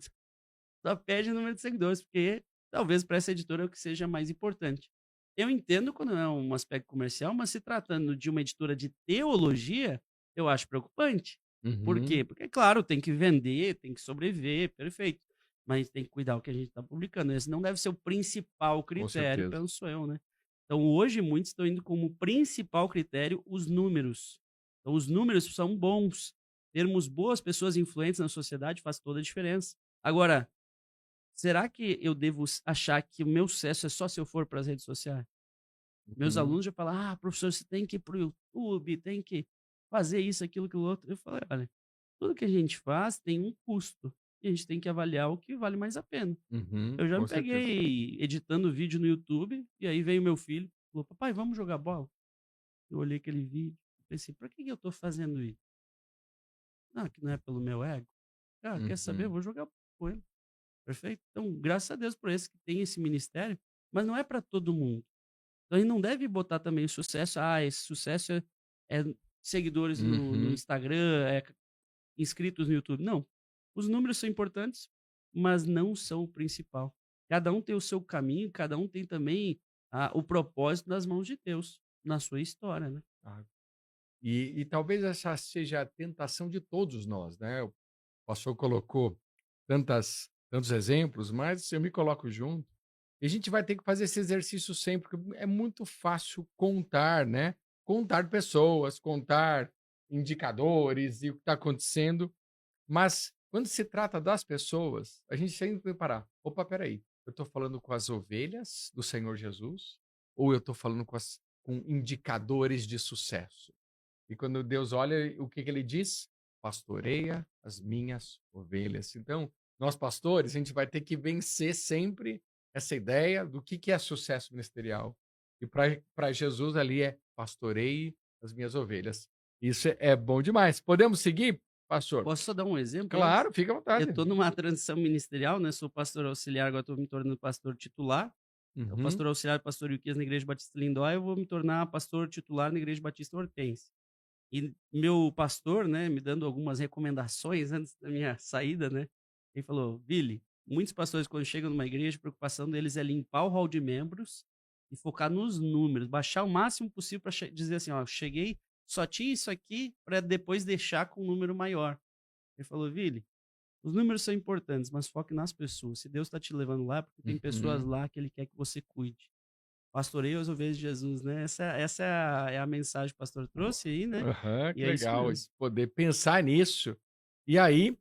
só pede o número de seguidores, porque talvez para essa editora é o que seja mais importante. Eu entendo quando é um aspecto comercial, mas se tratando de uma editora de teologia, eu acho preocupante. Por uhum, quê? Porque, claro, tem que vender, tem que sobreviver, perfeito. Mas tem que cuidar o que a gente está publicando. Esse não deve ser o principal com critério, certeza. penso eu, né? Então, hoje, muitos estão indo como principal critério os números. Então, os números são bons. Termos boas pessoas influentes na sociedade faz toda a diferença. Agora, será que eu devo achar que o meu sucesso é só se eu for para as redes sociais? Meus Uhum, alunos já falam: "Ah, professor, você tem que ir para o YouTube, tem que fazer isso, aquilo outro". Eu falei: "Olha, tudo que a gente faz tem um custo, e a gente tem que avaliar o que vale mais a pena". uhum, Eu já com me certeza. peguei editando vídeo no YouTube, e aí veio meu filho, falou: "Papai, vamos jogar bola?". Eu olhei aquele vídeo, pensei: "Pra que que eu tô fazendo isso?". "Ah, que não é pelo meu ego". "Ah, quer saber? Eu Uhum, vou jogar com ele". Perfeito? Então, graças a Deus por esse que tem esse ministério, mas não é para todo mundo. Então, a gente não deve botar também o sucesso, esse sucesso é seguidores no uhum, Instagram, inscritos no YouTube. Não. Os números são importantes, mas não são o principal. Cada um tem o seu caminho, cada um tem também o propósito nas mãos de Deus, na sua história, né? ah, e talvez essa seja a tentação de todos nós, né? O pastor colocou tantos exemplos, mas eu me coloco junto. E a gente vai ter que fazer esse exercício sempre, porque é muito fácil contar, né? Contar pessoas, contar indicadores e o que está acontecendo, mas quando se trata das pessoas, a gente sempre tem que parar. Opa, peraí, eu estou falando com as ovelhas do Senhor Jesus ou eu estou falando com indicadores de sucesso? E quando Deus olha, o que que ele diz? Pastoreia as minhas ovelhas. Então, nós pastores, a gente vai ter que vencer sempre essa ideia do que é sucesso ministerial. E para Jesus ali é pastoreie as minhas ovelhas. Isso é bom demais. Podemos seguir? pastor? Posso só dar um exemplo antes? Claro, fica à Eu vontade. estou numa transição ministerial, né? Sou pastor auxiliar, agora estou me tornando pastor titular. Então, Uhum. pastor auxiliar, pastor Ilquias na Igreja Batista Lindóia, eu vou me tornar pastor titular na Igreja Batista Hortência. E meu pastor, né, me dando algumas recomendações antes da minha saída, né? Ele falou: Billy, muitos pastores, quando chegam numa igreja, a preocupação deles é limpar o hall de membros e focar nos números, baixar o máximo possível para dizer assim: ó, cheguei, só tinha isso aqui para depois deixar com um número maior. Ele falou: Billy, os números são importantes, mas foque nas pessoas. Se Deus está te levando lá, é porque tem pessoas Uhum. lá que Ele quer que você cuide. Pastoreio as ovelhas de Jesus, né? Essa é a mensagem que o pastor trouxe aí, né? Aham, E que é isso legal mesmo. esse poder pensar nisso. E aí,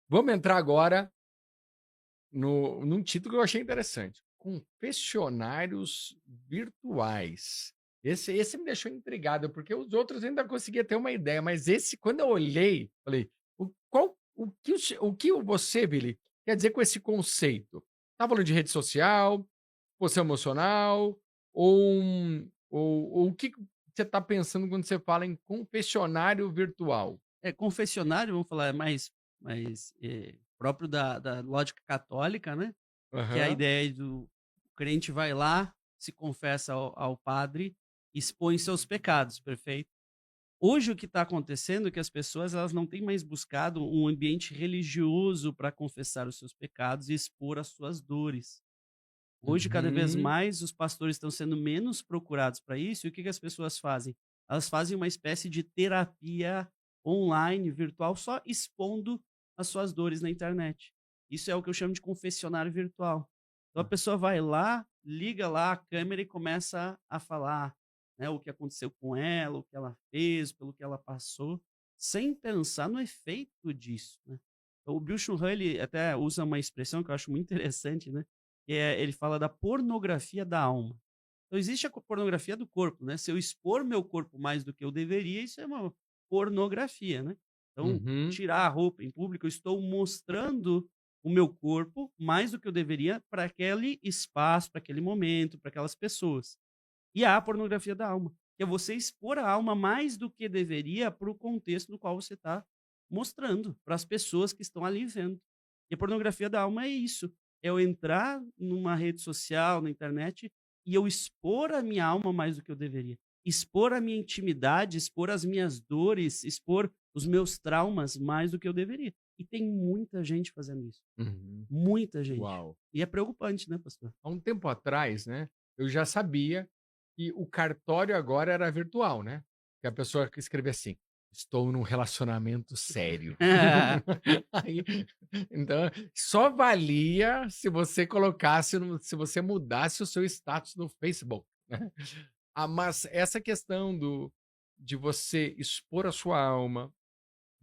vamos entrar agora num título que eu achei interessante: Confessionários Virtuais. Esse me deixou intrigado, porque os outros eu ainda conseguia ter uma ideia, mas esse, quando eu olhei, falei: o que você, Billy, quer dizer com esse conceito? Tá falando de rede social, posição emocional, ou o que você está pensando quando você fala em confessionário virtual? É, confessionário, vamos falar, é mais próprio da lógica católica, né? Que é a Aham. ideia do o crente vai lá, se confessa ao padre, expõe seus pecados, perfeito? Hoje o que está acontecendo é que as pessoas elas não têm mais buscado um ambiente religioso para confessar os seus pecados e expor as suas dores. Hoje, cada vez Uhum. mais, os pastores estão sendo menos procurados para isso, e o que que as pessoas fazem? Elas fazem uma espécie de terapia online, virtual, só expondo as suas dores na internet. Isso é o que eu chamo de confessionário virtual. Então a pessoa vai lá, liga lá a câmera e começa a falar, né, o que aconteceu com ela, o que ela fez, pelo que ela passou, sem pensar no efeito disso, né? Então, o Bill Churran, ele até usa uma expressão que eu acho muito interessante, né? Ele fala da pornografia da alma. Então existe a pornografia do corpo, né? Se eu expor meu corpo mais do que eu deveria, isso é uma pornografia, né? Então, Uhum. tirar a roupa em público, eu estou mostrando o meu corpo mais do que eu deveria para aquele espaço, para aquele momento, para aquelas pessoas. E há a pornografia da alma, que é você expor a alma mais do que deveria para o contexto no qual você está mostrando para as pessoas que estão ali vendo. E a pornografia da alma é isso, é eu entrar numa rede social, na internet, e eu expor a minha alma mais do que eu deveria. Expor a minha intimidade, expor as minhas dores, expor os meus traumas mais do que eu deveria. E tem muita gente fazendo isso. Uhum. Muita gente. Uau! E é preocupante, né, pastor? Há um tempo atrás, né, eu já sabia que o cartório agora era virtual, né, que a pessoa que escrevia assim: "Estou num relacionamento sério". Aí, então, só valia se você colocasse se você mudasse o seu status no Facebook, né. Ah, mas essa questão de você expor a sua alma,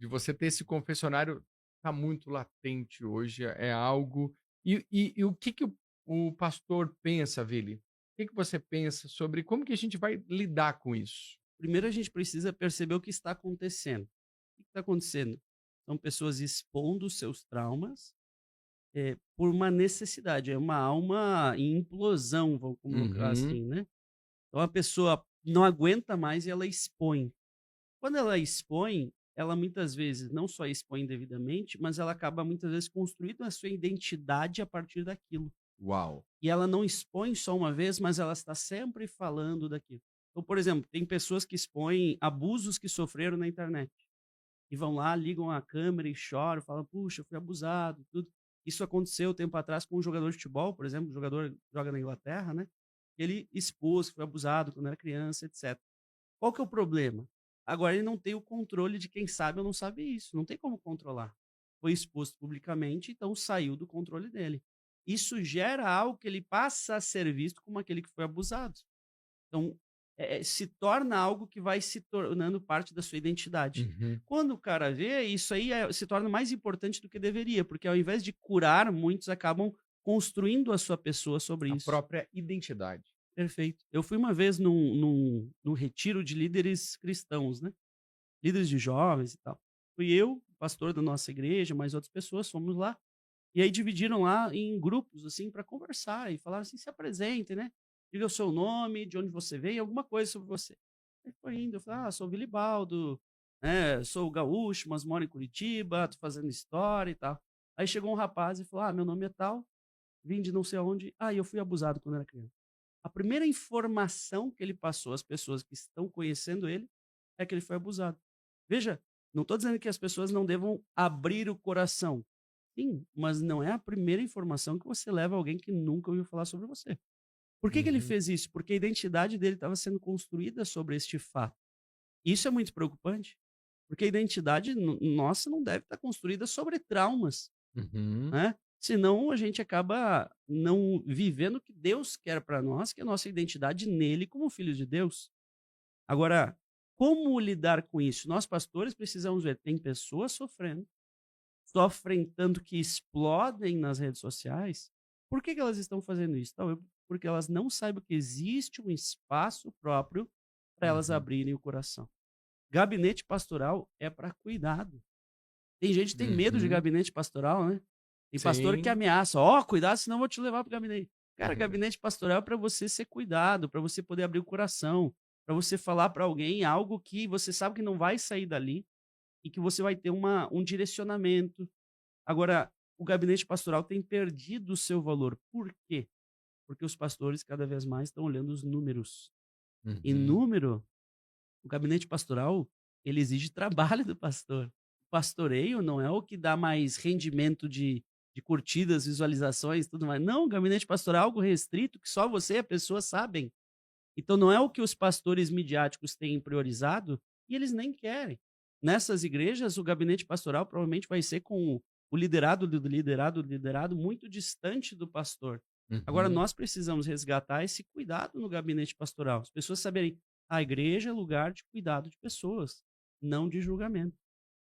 de você ter esse confessionário, está muito latente hoje, é algo. E o que que o pastor pensa, Vili? O que que você pensa sobre como que a gente vai lidar com isso? Primeiro a gente precisa perceber o que está acontecendo. O que está acontecendo? São pessoas expondo seus traumas por uma necessidade, é uma alma em implosão, vamos colocar Uhum. assim, né? Então a pessoa não aguenta mais e ela expõe. Quando ela expõe, ela muitas vezes não só expõe devidamente, mas ela acaba muitas vezes construindo a sua identidade a partir daquilo. Uau! E ela não expõe só uma vez, mas ela está sempre falando daquilo. Então, por exemplo, tem pessoas que expõem abusos que sofreram na internet. E vão lá, ligam a câmera e choram, falam: "Puxa, eu fui abusado", tudo. Isso aconteceu tempo atrás com um jogador de futebol, por exemplo, um jogador que joga na Inglaterra, né? Ele expôs que foi abusado quando era criança, etc. Qual que é o problema? Agora ele não tem o controle de quem sabe ou não sabe isso, não tem como controlar. Foi exposto publicamente, então saiu do controle dele. Isso gera algo que ele passa a ser visto como aquele que foi abusado. Então, se torna algo que vai se tornando parte da sua identidade. Uhum. Quando o cara vê, isso aí se torna mais importante do que deveria, porque ao invés de curar, muitos acabam construindo a sua pessoa sobre A isso. própria identidade. Perfeito. Eu fui uma vez num retiro de líderes cristãos, né? Líderes de jovens e tal. Fui eu, o pastor da nossa igreja, mais outras pessoas, fomos lá. E aí dividiram lá em grupos, assim, para conversar e falaram assim: se apresente, né? Diga o seu nome, de onde você veio, alguma coisa sobre você. Aí foi indo, eu falei: ah, sou o Vilibaldo, né? Sou gaúcho, mas moro em Curitiba, tô fazendo história e tal. Aí chegou um rapaz e falou: meu nome é tal, vim de não sei aonde. Eu fui abusado quando era criança. A primeira informação que ele passou às pessoas que estão conhecendo ele é que ele foi abusado. Veja, não estou dizendo que as pessoas não devam abrir o coração. Sim, mas não é a primeira informação que você leva a alguém que nunca ouviu falar sobre você. Por que ele Uhum. fez isso? Porque a identidade dele estava sendo construída sobre este fato. Isso é muito preocupante, porque a identidade nossa não deve estar construída sobre traumas, Uhum. né? Senão a gente acaba não vivendo o que Deus quer para nós, que é a nossa identidade nele como filhos de Deus. Agora, como lidar com isso? Nós pastores precisamos ver, tem pessoas sofrendo, sofrem tanto que explodem nas redes sociais. Por que elas estão fazendo isso? Talvez porque elas não saibam que existe um espaço próprio para elas Uhum. abrirem o coração. Gabinete pastoral é para cuidado. Tem gente que tem medo de Uhum. gabinete pastoral, né? Tem pastor que Sim. ameaça, cuidado, senão eu vou te levar para o gabinete. Cara, gabinete pastoral é para você ser cuidado, para você poder abrir o coração, para você falar para alguém algo que você sabe que não vai sair dali e que você vai ter um direcionamento. Agora, o gabinete pastoral tem perdido o seu valor. Por quê? Porque os pastores cada vez mais estão olhando os números. E Uhum. número, o gabinete pastoral, ele exige trabalho do pastor. O pastoreio não é o que dá mais rendimento de curtidas, visualizações, tudo mais. Não, o gabinete pastoral é algo restrito que só você e a pessoa sabem. Então não é o que os pastores midiáticos têm priorizado e eles nem querem. Nessas igrejas, o gabinete pastoral provavelmente vai ser com o liderado muito distante do pastor. Agora, Uhum. nós precisamos resgatar esse cuidado no gabinete pastoral. As pessoas saberem, a igreja é lugar de cuidado de pessoas, não de julgamento.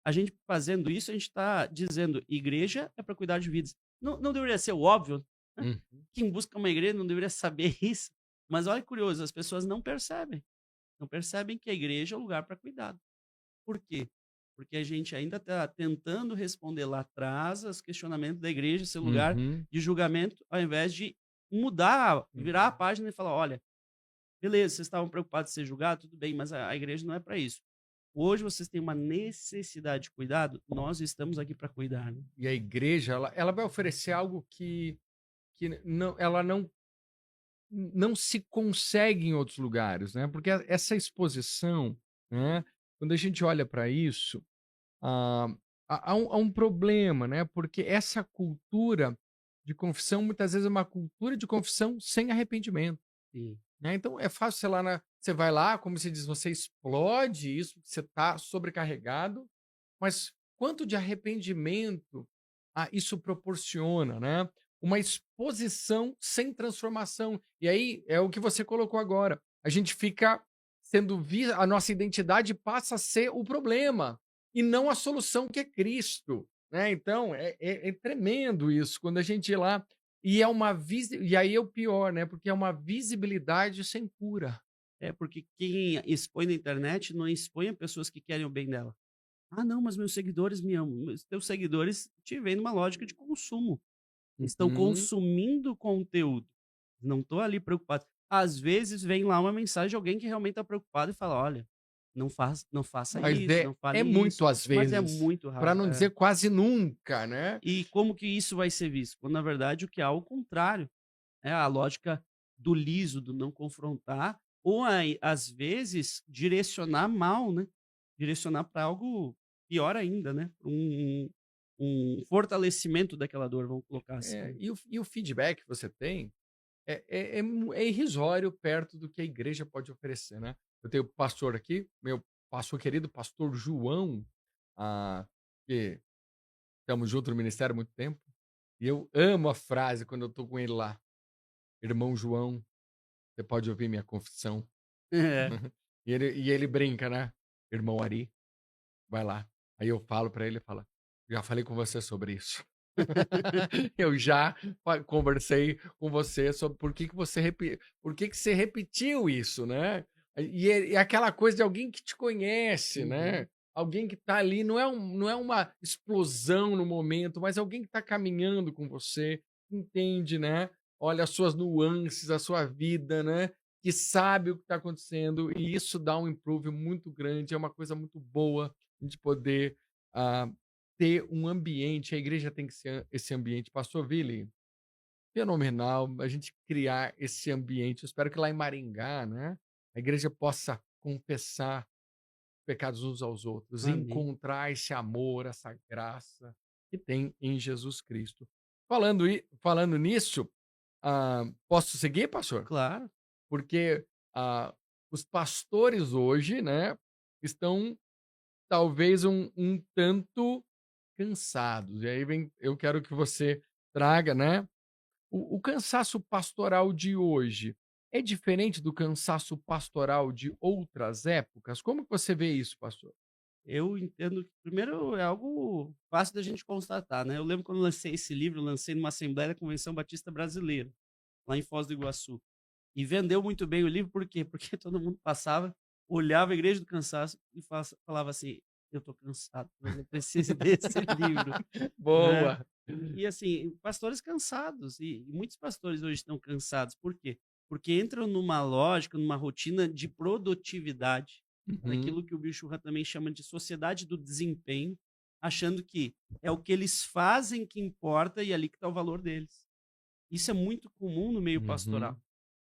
A gente fazendo isso, a gente está dizendo, igreja é para cuidar de vidas. Não deveria ser o óbvio, né? Uhum. Quem busca uma igreja não deveria saber isso. Mas olha que curioso, as pessoas não percebem. Não percebem que a igreja é o lugar para cuidado. Por quê? Porque a gente ainda está tentando responder lá atrás os questionamentos da igreja, ser lugar Uhum. de julgamento, ao invés de mudar, virar a Uhum. página e falar: olha, beleza, vocês estavam preocupados em ser julgados, tudo bem, mas a igreja não é para isso. Hoje vocês têm uma necessidade de cuidado, nós estamos aqui para cuidar. Né? E a igreja, ela vai oferecer algo que não, ela não se consegue em outros lugares, né? Porque essa exposição, né? Quando a gente olha para isso, ah, há um problema, né? Porque essa cultura de confissão muitas vezes é uma cultura de confissão sem arrependimento, Sim. né? Então é fácil, sei lá, você vai lá, como se diz, você explode isso, você está sobrecarregado, mas quanto de arrependimento isso proporciona, né? Uma exposição sem transformação. E aí é o que você colocou agora. A gente fica sendo vista, a nossa identidade passa a ser o problema e não a solução que é Cristo, né? Então é tremendo isso quando a gente ir lá e e aí é o pior, né? Porque é uma visibilidade sem cura. É porque quem expõe na internet não expõe a pessoas que querem o bem dela. Não, mas meus seguidores me amam. Os teus seguidores te veem numa lógica de consumo. Estão Uhum. consumindo conteúdo. Não estou ali preocupado. Às vezes vem lá uma mensagem de alguém que realmente está preocupado e fala: olha, não faça Mas isso, não é fale isso. muito às Mas é vezes, muito para raro. não É. dizer quase nunca, né? E como que isso vai ser visto? Quando, na verdade, o que é ao contrário. É a lógica do liso, do não confrontar, ou aí, às vezes, direcionar mal, né? Direcionar para algo pior ainda, né? Um fortalecimento daquela dor, vamos colocar assim. Né? E o feedback que você tem é irrisório perto do que a igreja pode oferecer, né? Eu tenho pastor aqui, meu pastor querido, pastor João, que estamos juntos no ministério há muito tempo, e eu amo a frase quando eu estou com ele lá: irmão João, você pode ouvir minha confissão. É. E ele brinca, né? Irmão Ari, vai lá. Aí eu falo para ele, ele fala: já falei com você sobre isso. Eu já conversei com você sobre por que que você repetiu isso, né? E aquela coisa de alguém que te conhece, né? Uhum. Alguém que está ali, não é uma explosão no momento, mas alguém que está caminhando com você, entende, né? Olha as suas nuances, a sua vida, né? que sabe o que está acontecendo, e isso dá um improve muito grande, é uma coisa muito boa de poder ah, ter um ambiente, a igreja tem que ser esse ambiente. Pastor Vili, fenomenal a gente criar esse ambiente. Eu espero que lá em Maringá, né, a igreja possa confessar pecados uns aos outros, Amém. encontrar esse amor, essa graça que tem em Jesus Cristo. Falando nisso, posso seguir, pastor? Claro. Porque os pastores hoje, né, estão talvez um tanto cansados. E aí eu quero que você traga, né, o cansaço pastoral de hoje é diferente do cansaço pastoral de outras épocas? Como que você vê isso, pastor? Eu entendo que, primeiro, é algo fácil da gente constatar, né? Eu lembro quando eu lancei esse livro, eu lancei numa Assembleia da Convenção Batista Brasileira, lá em Foz do Iguaçu. E vendeu muito bem o livro, por quê? Porque todo mundo passava, olhava a Igreja do Cansaço e falava assim: eu tô cansado, mas eu preciso desse livro, né? Boa. E assim, pastores cansados, e muitos pastores hoje estão cansados, por quê? Porque entram numa lógica, numa rotina de produtividade, Uhum, daquilo que o Bill Churra também chama de sociedade do desempenho, achando que é o que eles fazem que importa e é ali que está o valor deles. Isso é muito comum no meio pastoral. uhum,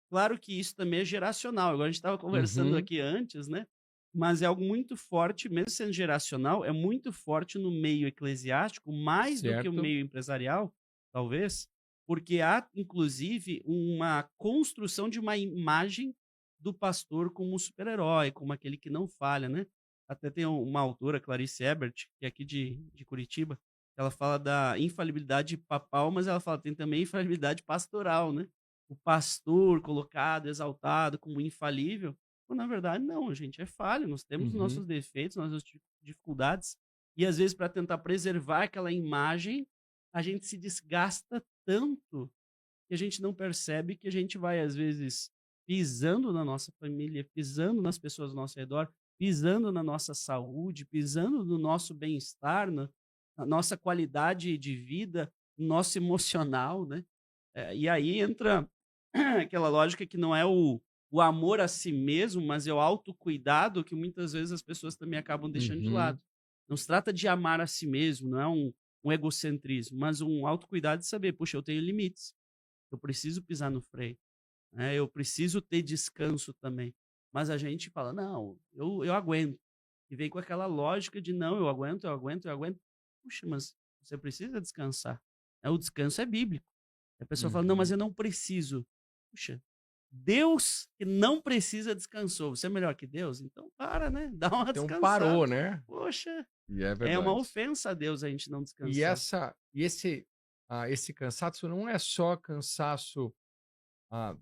Claro que isso também é geracional, agora a gente estava conversando uhum. aqui antes, né? Mas é algo muito forte, mesmo sendo geracional, é muito forte no meio eclesiástico, mais do que o Certo. meio empresarial, talvez, porque há, inclusive, uma construção de uma imagem do pastor como um super-herói, como aquele que não falha, né? Até tem uma autora, Clarice Ebert, que é aqui de Curitiba, ela fala da infalibilidade papal, mas ela fala tem também infalibilidade pastoral, né? O pastor colocado, exaltado como infalível, quando na verdade não, a gente é falho, nós temos Uhum, nossos defeitos, nossas dificuldades, e às vezes para tentar preservar aquela imagem, a gente se desgasta tanto que a gente não percebe que a gente vai às vezes pisando na nossa família, pisando nas pessoas ao nosso redor, pisando na nossa saúde, pisando no nosso bem-estar, na nossa qualidade de vida, no nosso emocional, né? E aí entra aquela lógica que não é o amor a si mesmo, mas é o autocuidado que muitas vezes as pessoas também acabam deixando de lado. uhum, Não se trata de amar a si mesmo, não é um egocentrismo, mas um autocuidado de saber, puxa, eu tenho limites, eu preciso pisar no freio, né? Eu preciso ter descanso também. Mas a gente fala, não, eu aguento. E vem com aquela lógica de não, eu aguento, eu aguento, eu aguento. Puxa, mas você precisa descansar. O descanso é bíblico. A pessoa fala: "Não, mas uhum. eu não preciso". Puxa, Deus que não precisa descansou. Você é melhor que Deus? Então para, né, dá uma Então descansada. parou, né? Poxa, E é é uma verdade. ofensa a Deus a gente não E descansar. esse cansaço não é só cansaço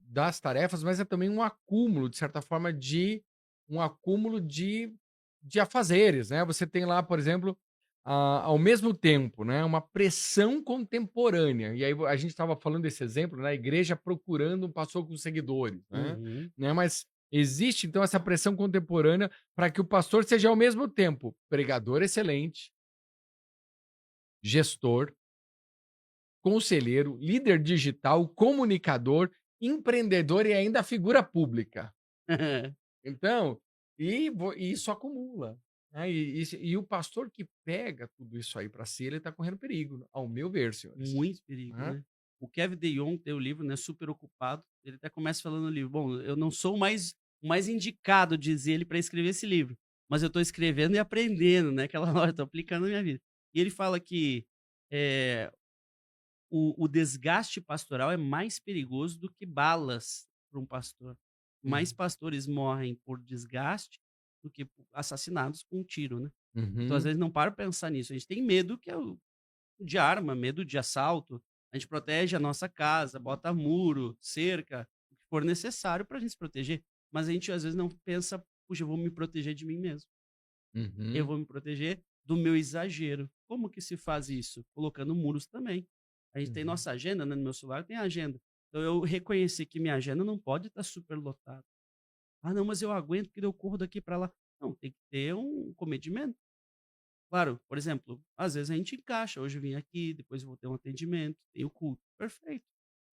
das tarefas, mas é também um acúmulo, de certa forma, de afazeres, né? Você tem lá, por exemplo, ao mesmo tempo, né, uma pressão contemporânea. E aí a gente estava falando desse exemplo, né? A igreja procurando um pastor com seguidores, né? Uhum. Mas existe então essa pressão contemporânea para que o pastor seja ao mesmo tempo pregador excelente, gestor, conselheiro, líder digital, comunicador, empreendedor e ainda figura pública. Então, e isso acumula, né, e o pastor que pega tudo isso aí para si, ele está correndo perigo, ao meu ver, senhores, Muito perigo, né. né. O Kevin DeYoung tem o livro, né, Super Ocupado, ele até começa falando no livro: "Bom, eu não sou o mais indicado", diz ele, para escrever esse livro, mas eu estou escrevendo e aprendendo, né, aquela hora, estou aplicando na minha vida. E ele fala que, eh o desgaste pastoral é mais perigoso do que balas para um pastor. Mais Hum, pastores morrem por desgaste do que assassinados com um tiro, né. Então, às uhum, vezes, não para pra pensar nisso. A gente tem medo que é o de arma, medo de assalto, a gente protege a nossa casa, bota muro, cerca, o que for necessário para a gente se proteger. Mas a gente, às vezes, não pensa: "Puxa, eu vou me proteger de mim mesmo. Eu uhum, vou me proteger do meu exagero". Como que se faz isso? Colocando muros também. A gente tem uhum, nossa agenda, né, no meu celular tem a agenda. Então eu reconheci que minha agenda não pode estar super lotada. "Ah, não, mas eu aguento porque eu corro daqui para lá". Não, tem que ter um comedimento. Claro, por exemplo, às vezes a gente encaixa, hoje eu vim aqui, depois eu vou ter um atendimento, tenho culto, perfeito.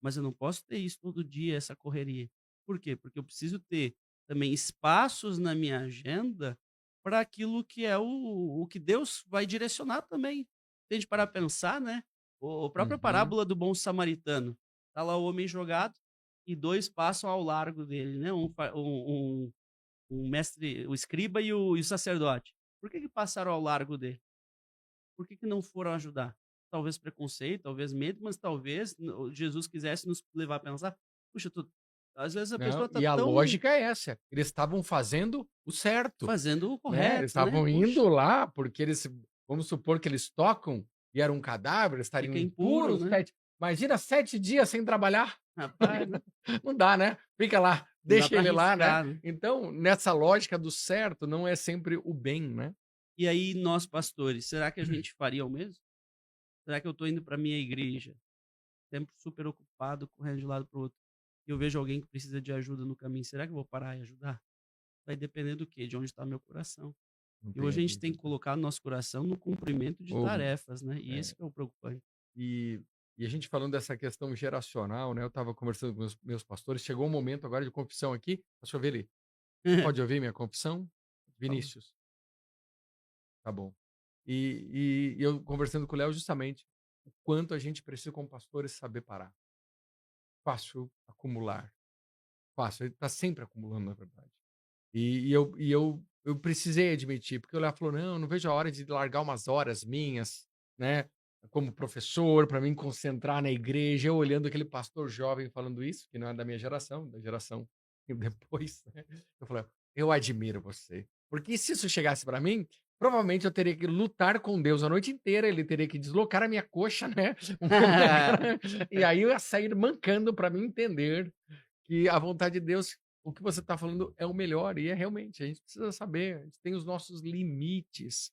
Mas eu não posso ter isso todo dia, essa correria. Por quê? Porque eu preciso ter também espaços na minha agenda para aquilo que é o que Deus vai direcionar também. Se a gente parar pra pensar, né, a própria Uhum. parábola do bom samaritano, tá lá o homem jogado e 2 passam ao largo dele, né, um mestre, o escriba e o sacerdote. Por que que passaram ao largo dele? Por que que não foram ajudar? Talvez preconceito, talvez medo, mas talvez Jesus quisesse nos levar a pensar: "Puxa, às vezes a Não, pessoa tá e a tão lógica é essa, eles estavam fazendo o certo, fazendo o né, eles correto, né, estavam puxa, indo lá, porque eles vamos supor que eles tocam e era um cadáver, eles estariam fica impuro, impuros né". 7 imagina 7 dias sem trabalhar. Rapaz, né, Não dá, né, fica lá, não dá deixa para ele lá, né. arriscar, né. Então, nessa lógica do certo, não é sempre o bem, né. E aí nós pastores, será que a gente faria o mesmo? Será que eu tô indo para minha igreja, sempre super ocupado, correndo de um lado para o outro, e eu vejo alguém que precisa de ajuda no caminho, será que eu vou parar e ajudar? Vai depender do quê? De onde está meu coração. Não E tenha hoje a gente tem que dúvida. colocar nosso coração no cumprimento de Ô, tarefas, né, e é. esse que é o preocupante. E e a gente falando dessa questão geracional, né, eu estava conversando com meus pastores, chegou um momento agora de confissão aqui, deixa eu ver ali, pode ouvir minha confissão? Fala. Vinícius, tá bom. E eu conversando com o Léo justamente, o quanto a gente precisa como pastores saber parar. Fácil acumular, fácil, ele está sempre acumulando na verdade. Eu precisei admitir, porque o Léo falou: "Não, não vejo a hora de largar umas horas minhas, né, como professor, para me concentrar na igreja", eu olhando aquele pastor jovem falando isso, que não é da minha geração, da geração depois, né, eu falei: "Eu admiro você", porque se isso chegasse para mim, provavelmente eu teria que lutar com Deus a noite inteira, ele teria que deslocar a minha coxa, né, e aí eu ia sair mancando para mim entender que a vontade de Deus, o que você está falando é o melhor, e é realmente, a gente precisa saber, a gente tem os nossos limites,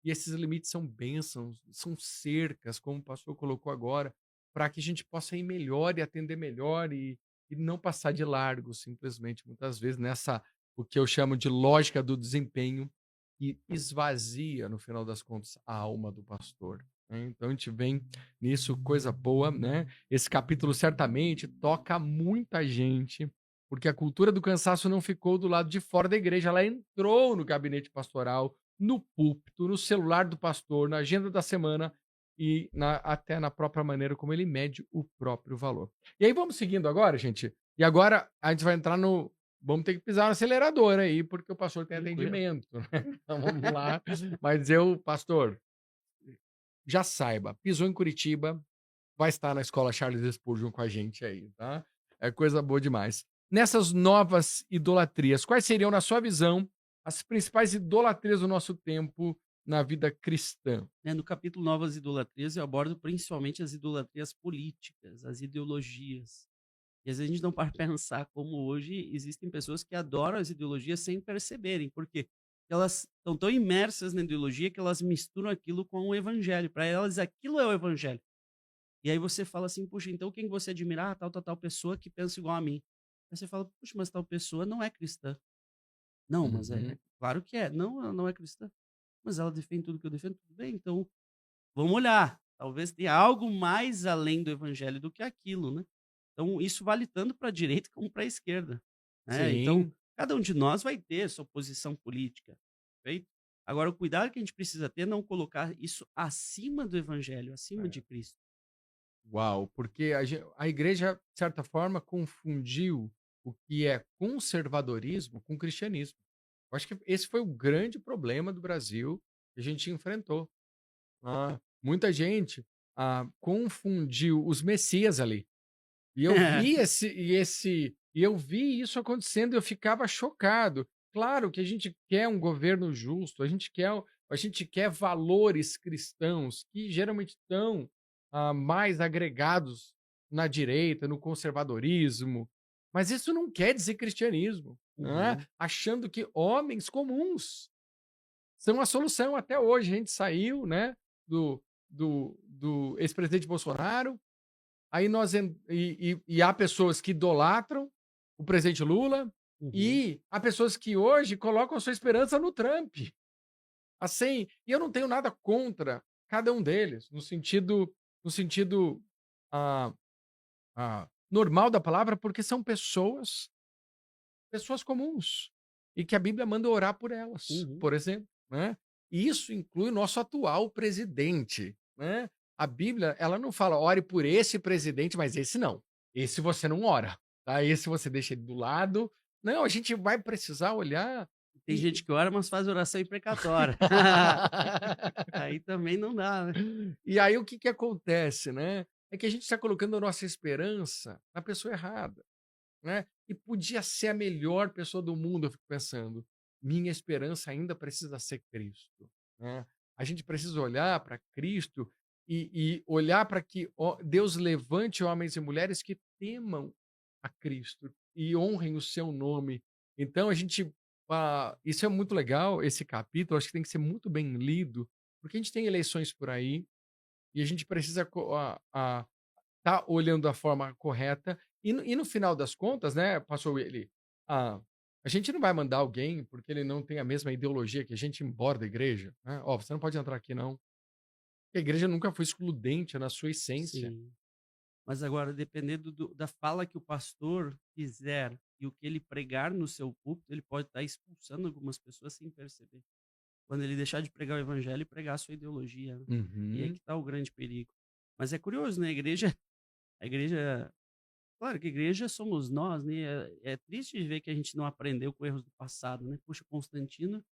e esses limites são bênçãos, são cercas, como o pastor colocou agora, para que a gente possa ir melhor e atender melhor e não passar de largo, simplesmente, muitas vezes, nessa, o que eu chamo de lógica do desempenho, que esvazia, no final das contas, a alma do pastor, né? Então a gente vem nisso, coisa boa, né? Esse capítulo certamente toca muita gente, porque a cultura do cansaço não ficou do lado de fora da igreja, ela entrou no gabinete pastoral, no púlpito, no celular do pastor, na agenda da semana e até na própria maneira como ele mede o próprio valor. E aí vamos seguindo agora, gente. E agora a gente vai entrar no. Vamos ter que pisar no acelerador aí, porque o pastor tem Tranquilo. atendimento, né? Então vamos lá. Mas eu, pastor, já saiba, pisou em Curitiba, vai estar na escola Charles Spurgeon com a gente aí, tá? É coisa boa demais. Nessas novas idolatrias, quais seriam, na sua visão, as principais idolatrias do nosso tempo na vida cristã? Né, no capítulo Novas Idolatrias, eu abordo principalmente as idolatrias políticas, as ideologias. E às vezes a gente não para pra pensar como hoje existem pessoas que adoram as ideologias sem perceberem, porque elas estão tão imersas na ideologia que elas misturam aquilo com o evangelho. Para elas aquilo é o evangelho. E aí você fala assim: "Puxa, então quem você admira? Ah, tal pessoa que pensa igual a mim". Aí você fala: "Puxa, mas tal pessoa não é cristã". "Não, mas é Uhum. claro que é". "Não, ela não é cristã". "Mas ela defende tudo que eu defendo". "Tudo bem, então vamos olhar, talvez tenha algo mais além do evangelho do que aquilo, né". Então isso vale tanto para a direita como para a esquerda, né. Então, Sim. cada um de nós vai ter sua posição política, perfeito? Agora o cuidado que a gente precisa ter é não colocar isso acima do evangelho, acima de É. Cristo. Uau, porque a igreja, de certa forma, confundiu o que é conservadorismo com cristianismo. Eu acho que esse foi o grande problema do Brasil que a gente enfrentou. Muita gente confundiu os messias ali. E eu vi eu vi isso acontecendo e eu ficava chocado. Claro que a gente quer um governo justo, a gente quer valores cristãos que geralmente estão mais agregados na direita, no conservadorismo, mas isso não quer dizer cristianismo, né? Uhum. Achando que homens comuns são a solução. Até hoje a gente saiu, né, do ex-presidente Bolsonaro. Aí há pessoas que idolatram o presidente Lula Uhum. e há pessoas que hoje colocam a sua esperança no Trump. Assim, e eu não tenho nada contra cada um deles, no sentido ah, normal da palavra, porque são pessoas pessoas comuns e que a Bíblia manda orar por elas, Uhum. por exemplo, né? E isso inclui o nosso atual presidente, né? A Bíblia, ela não fala ore por esse presidente, mas esse não. Esse você não ora, tá? Esse você deixa ele do lado. Não, a gente vai precisar olhar Tem e gente que ora, mas faz oração imprecatória. Aí também não dá, né? e aí o que que acontece, né? É que a gente está colocando a nossa esperança na pessoa errada, né? E podia ser a melhor pessoa do mundo, eu fico pensando. Minha esperança ainda precisa ser Cristo, né? A gente precisa olhar para Cristo e olhar para que Deus levante homens e mulheres que temam a Cristo e honrem o seu nome. Então a gente, isso é muito legal, esse capítulo, acho que tem que ser muito bem lido, porque a gente tem eleições por aí e a gente precisa tá olhando da forma correta. E no final das contas, né, pastor Willi, a a gente não vai mandar alguém porque ele não tem a mesma ideologia que a gente embora da igreja, né. "Ó, você não pode entrar aqui não". A igreja nunca foi excludente na sua essência. Sim. Mas agora, dependendo da fala que o pastor fizer e o que ele pregar no seu púlpito, ele pode estar expulsando algumas pessoas sem perceber. Quando ele deixar de pregar o evangelho e pregar a sua ideologia, né? E aí que Uhum, está o grande perigo. Mas é curioso, né? A igreja, claro que a igreja somos nós, né? É triste de ver que a gente não aprendeu com erros do passado, né? Puxa, Constantino,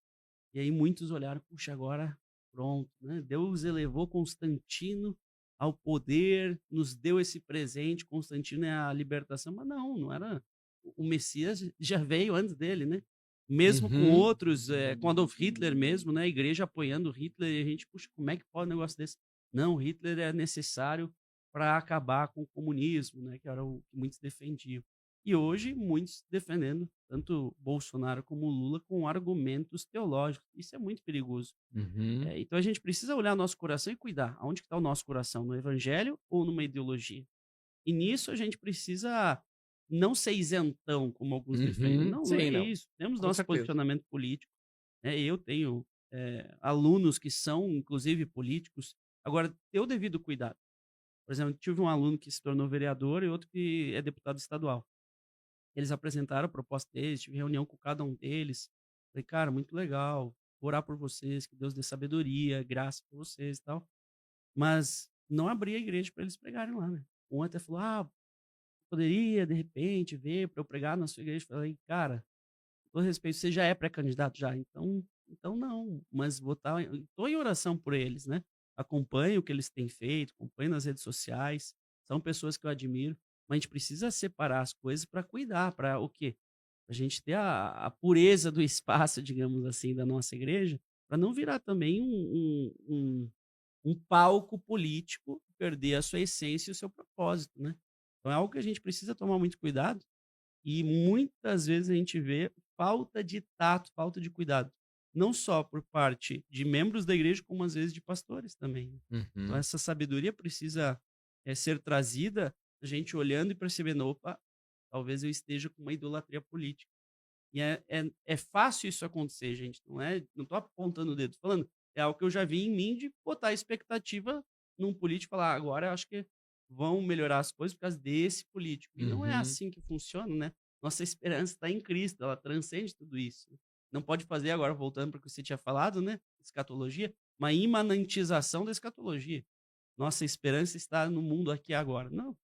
e aí muitos olharam, puxa, agora pronto, né? Deus elevou Constantino ao poder, nos deu esse presente, Constantino é a libertação, mas não, não era. O Messias já veio antes dele, né? Mesmo com uhum, outros, com Adolf Hitler mesmo, né? A igreja apoiando Hitler, e a gente, puxa, como é que pode um negócio desse? Não, Hitler é necessário para acabar com o comunismo, né? Que era o que muitos defendiam. E hoje, muitos defendendo, tanto Bolsonaro como Lula, com argumentos teológicos. Isso é muito perigoso. uhum, Então a gente precisa olhar nosso coração e cuidar. Aonde que está o nosso coração? No evangelho ou numa ideologia? E nisso a gente precisa não ser isentão, como alguns defendem. uhum. Não, não Sim, é não, isso. Temos com nosso certeza. posicionamento político, né? Eu tenho alunos que são, inclusive, políticos. Agora, ter o devido cuidado. Por exemplo, tive um aluno que se tornou vereador e outro que é deputado estadual. Eles apresentaram a proposta deles, tive reunião com cada um deles. Falei, cara, muito legal, vou orar por vocês, que Deus dê sabedoria, graça para vocês e tal. Mas não abri a igreja para eles pregarem lá, né? Um até falou, poderia, de repente, ver para eu pregar na sua igreja. Falei, cara, com todo respeito, você já é pré-candidato já, então não, mas vou estar, estou em oração por eles, né? Acompanho o que eles têm feito, acompanho nas redes sociais, são pessoas que eu admiro, mas a gente precisa separar as coisas para cuidar, para o quê? A gente ter a pureza do espaço, digamos assim, da nossa igreja, para não virar também um palco político, perder a sua essência e o seu propósito, né? Então é algo que a gente precisa tomar muito cuidado e muitas vezes a gente vê falta de tato, falta de cuidado, não só por parte de membros da igreja, como às vezes de pastores também, né. Então Uhum. essa sabedoria precisa, ser trazida, a gente olhando e percebendo: "Opa, talvez eu esteja com uma idolatria política". E é fácil isso acontecer, gente, não tô apontando o dedo, tô falando, é algo que eu já vi em mim de botar expectativa num político e falar: "Agora eu acho que vão melhorar as coisas por causa desse político". E não é Uhum. assim que funciona, né. Nossa esperança está em Cristo, ela transcende tudo isso. Não pode fazer agora, voltando para o que você tinha falado, né, escatologia, uma imanentização da escatologia. Nossa esperança está no mundo aqui e agora. Não.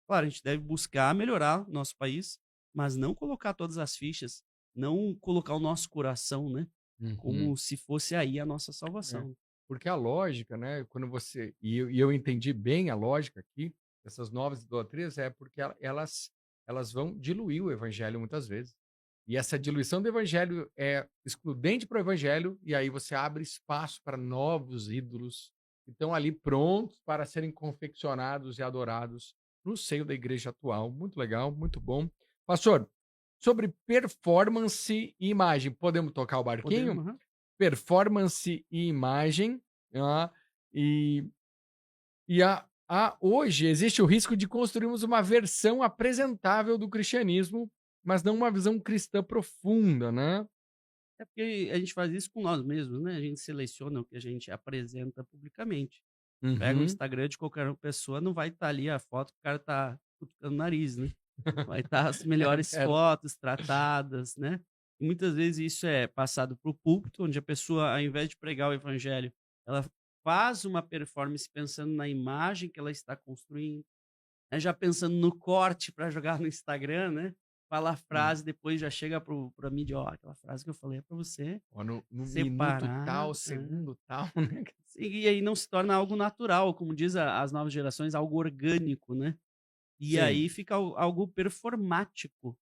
Claro, a gente deve buscar melhorar o nosso país, mas não colocar todas as fichas, não colocar o nosso coração, né, Uhum. como se fosse aí a nossa É, salvação. porque a lógica, né, quando você e eu entendi bem a lógica aqui, essas novas idolatrias, é porque elas vão diluir o evangelho muitas vezes. E essa diluição do evangelho é excludente para o evangelho, e aí você abre espaço para novos ídolos que estão ali prontos para serem confeccionados e adorados no seio da igreja atual. Muito legal, muito bom. Pastor, sobre performance e imagem, podemos tocar o barquinho? Podemos, aham. Performance e imagem, ah, e hoje existe o risco de construirmos uma versão apresentável do cristianismo, mas não uma visão cristã profunda, né. É porque a gente faz isso com nós mesmos, né, a gente seleciona o que a gente apresenta publicamente. Pega o Uhum. Instagram de qualquer pessoa, não vai estar ali a foto que o cara tá cutucando o nariz, né. vai estar as melhores É, fotos tratadas, né? E muitas vezes isso é passado para o púlpito, onde a pessoa, ao invés de pregar o evangelho, ela faz uma performance pensando na imagem que ela está construindo, né? Já pensando no corte para jogar no Instagram, né? Fala a hum. frase, depois já chega para mídia, ó, aquela frase que eu falei é para você Ó, no minuto separar, tal, né? segundo tal, né? E aí não se torna algo natural, como diz as novas gerações, algo orgânico, né? E Sim. aí fica algo performático.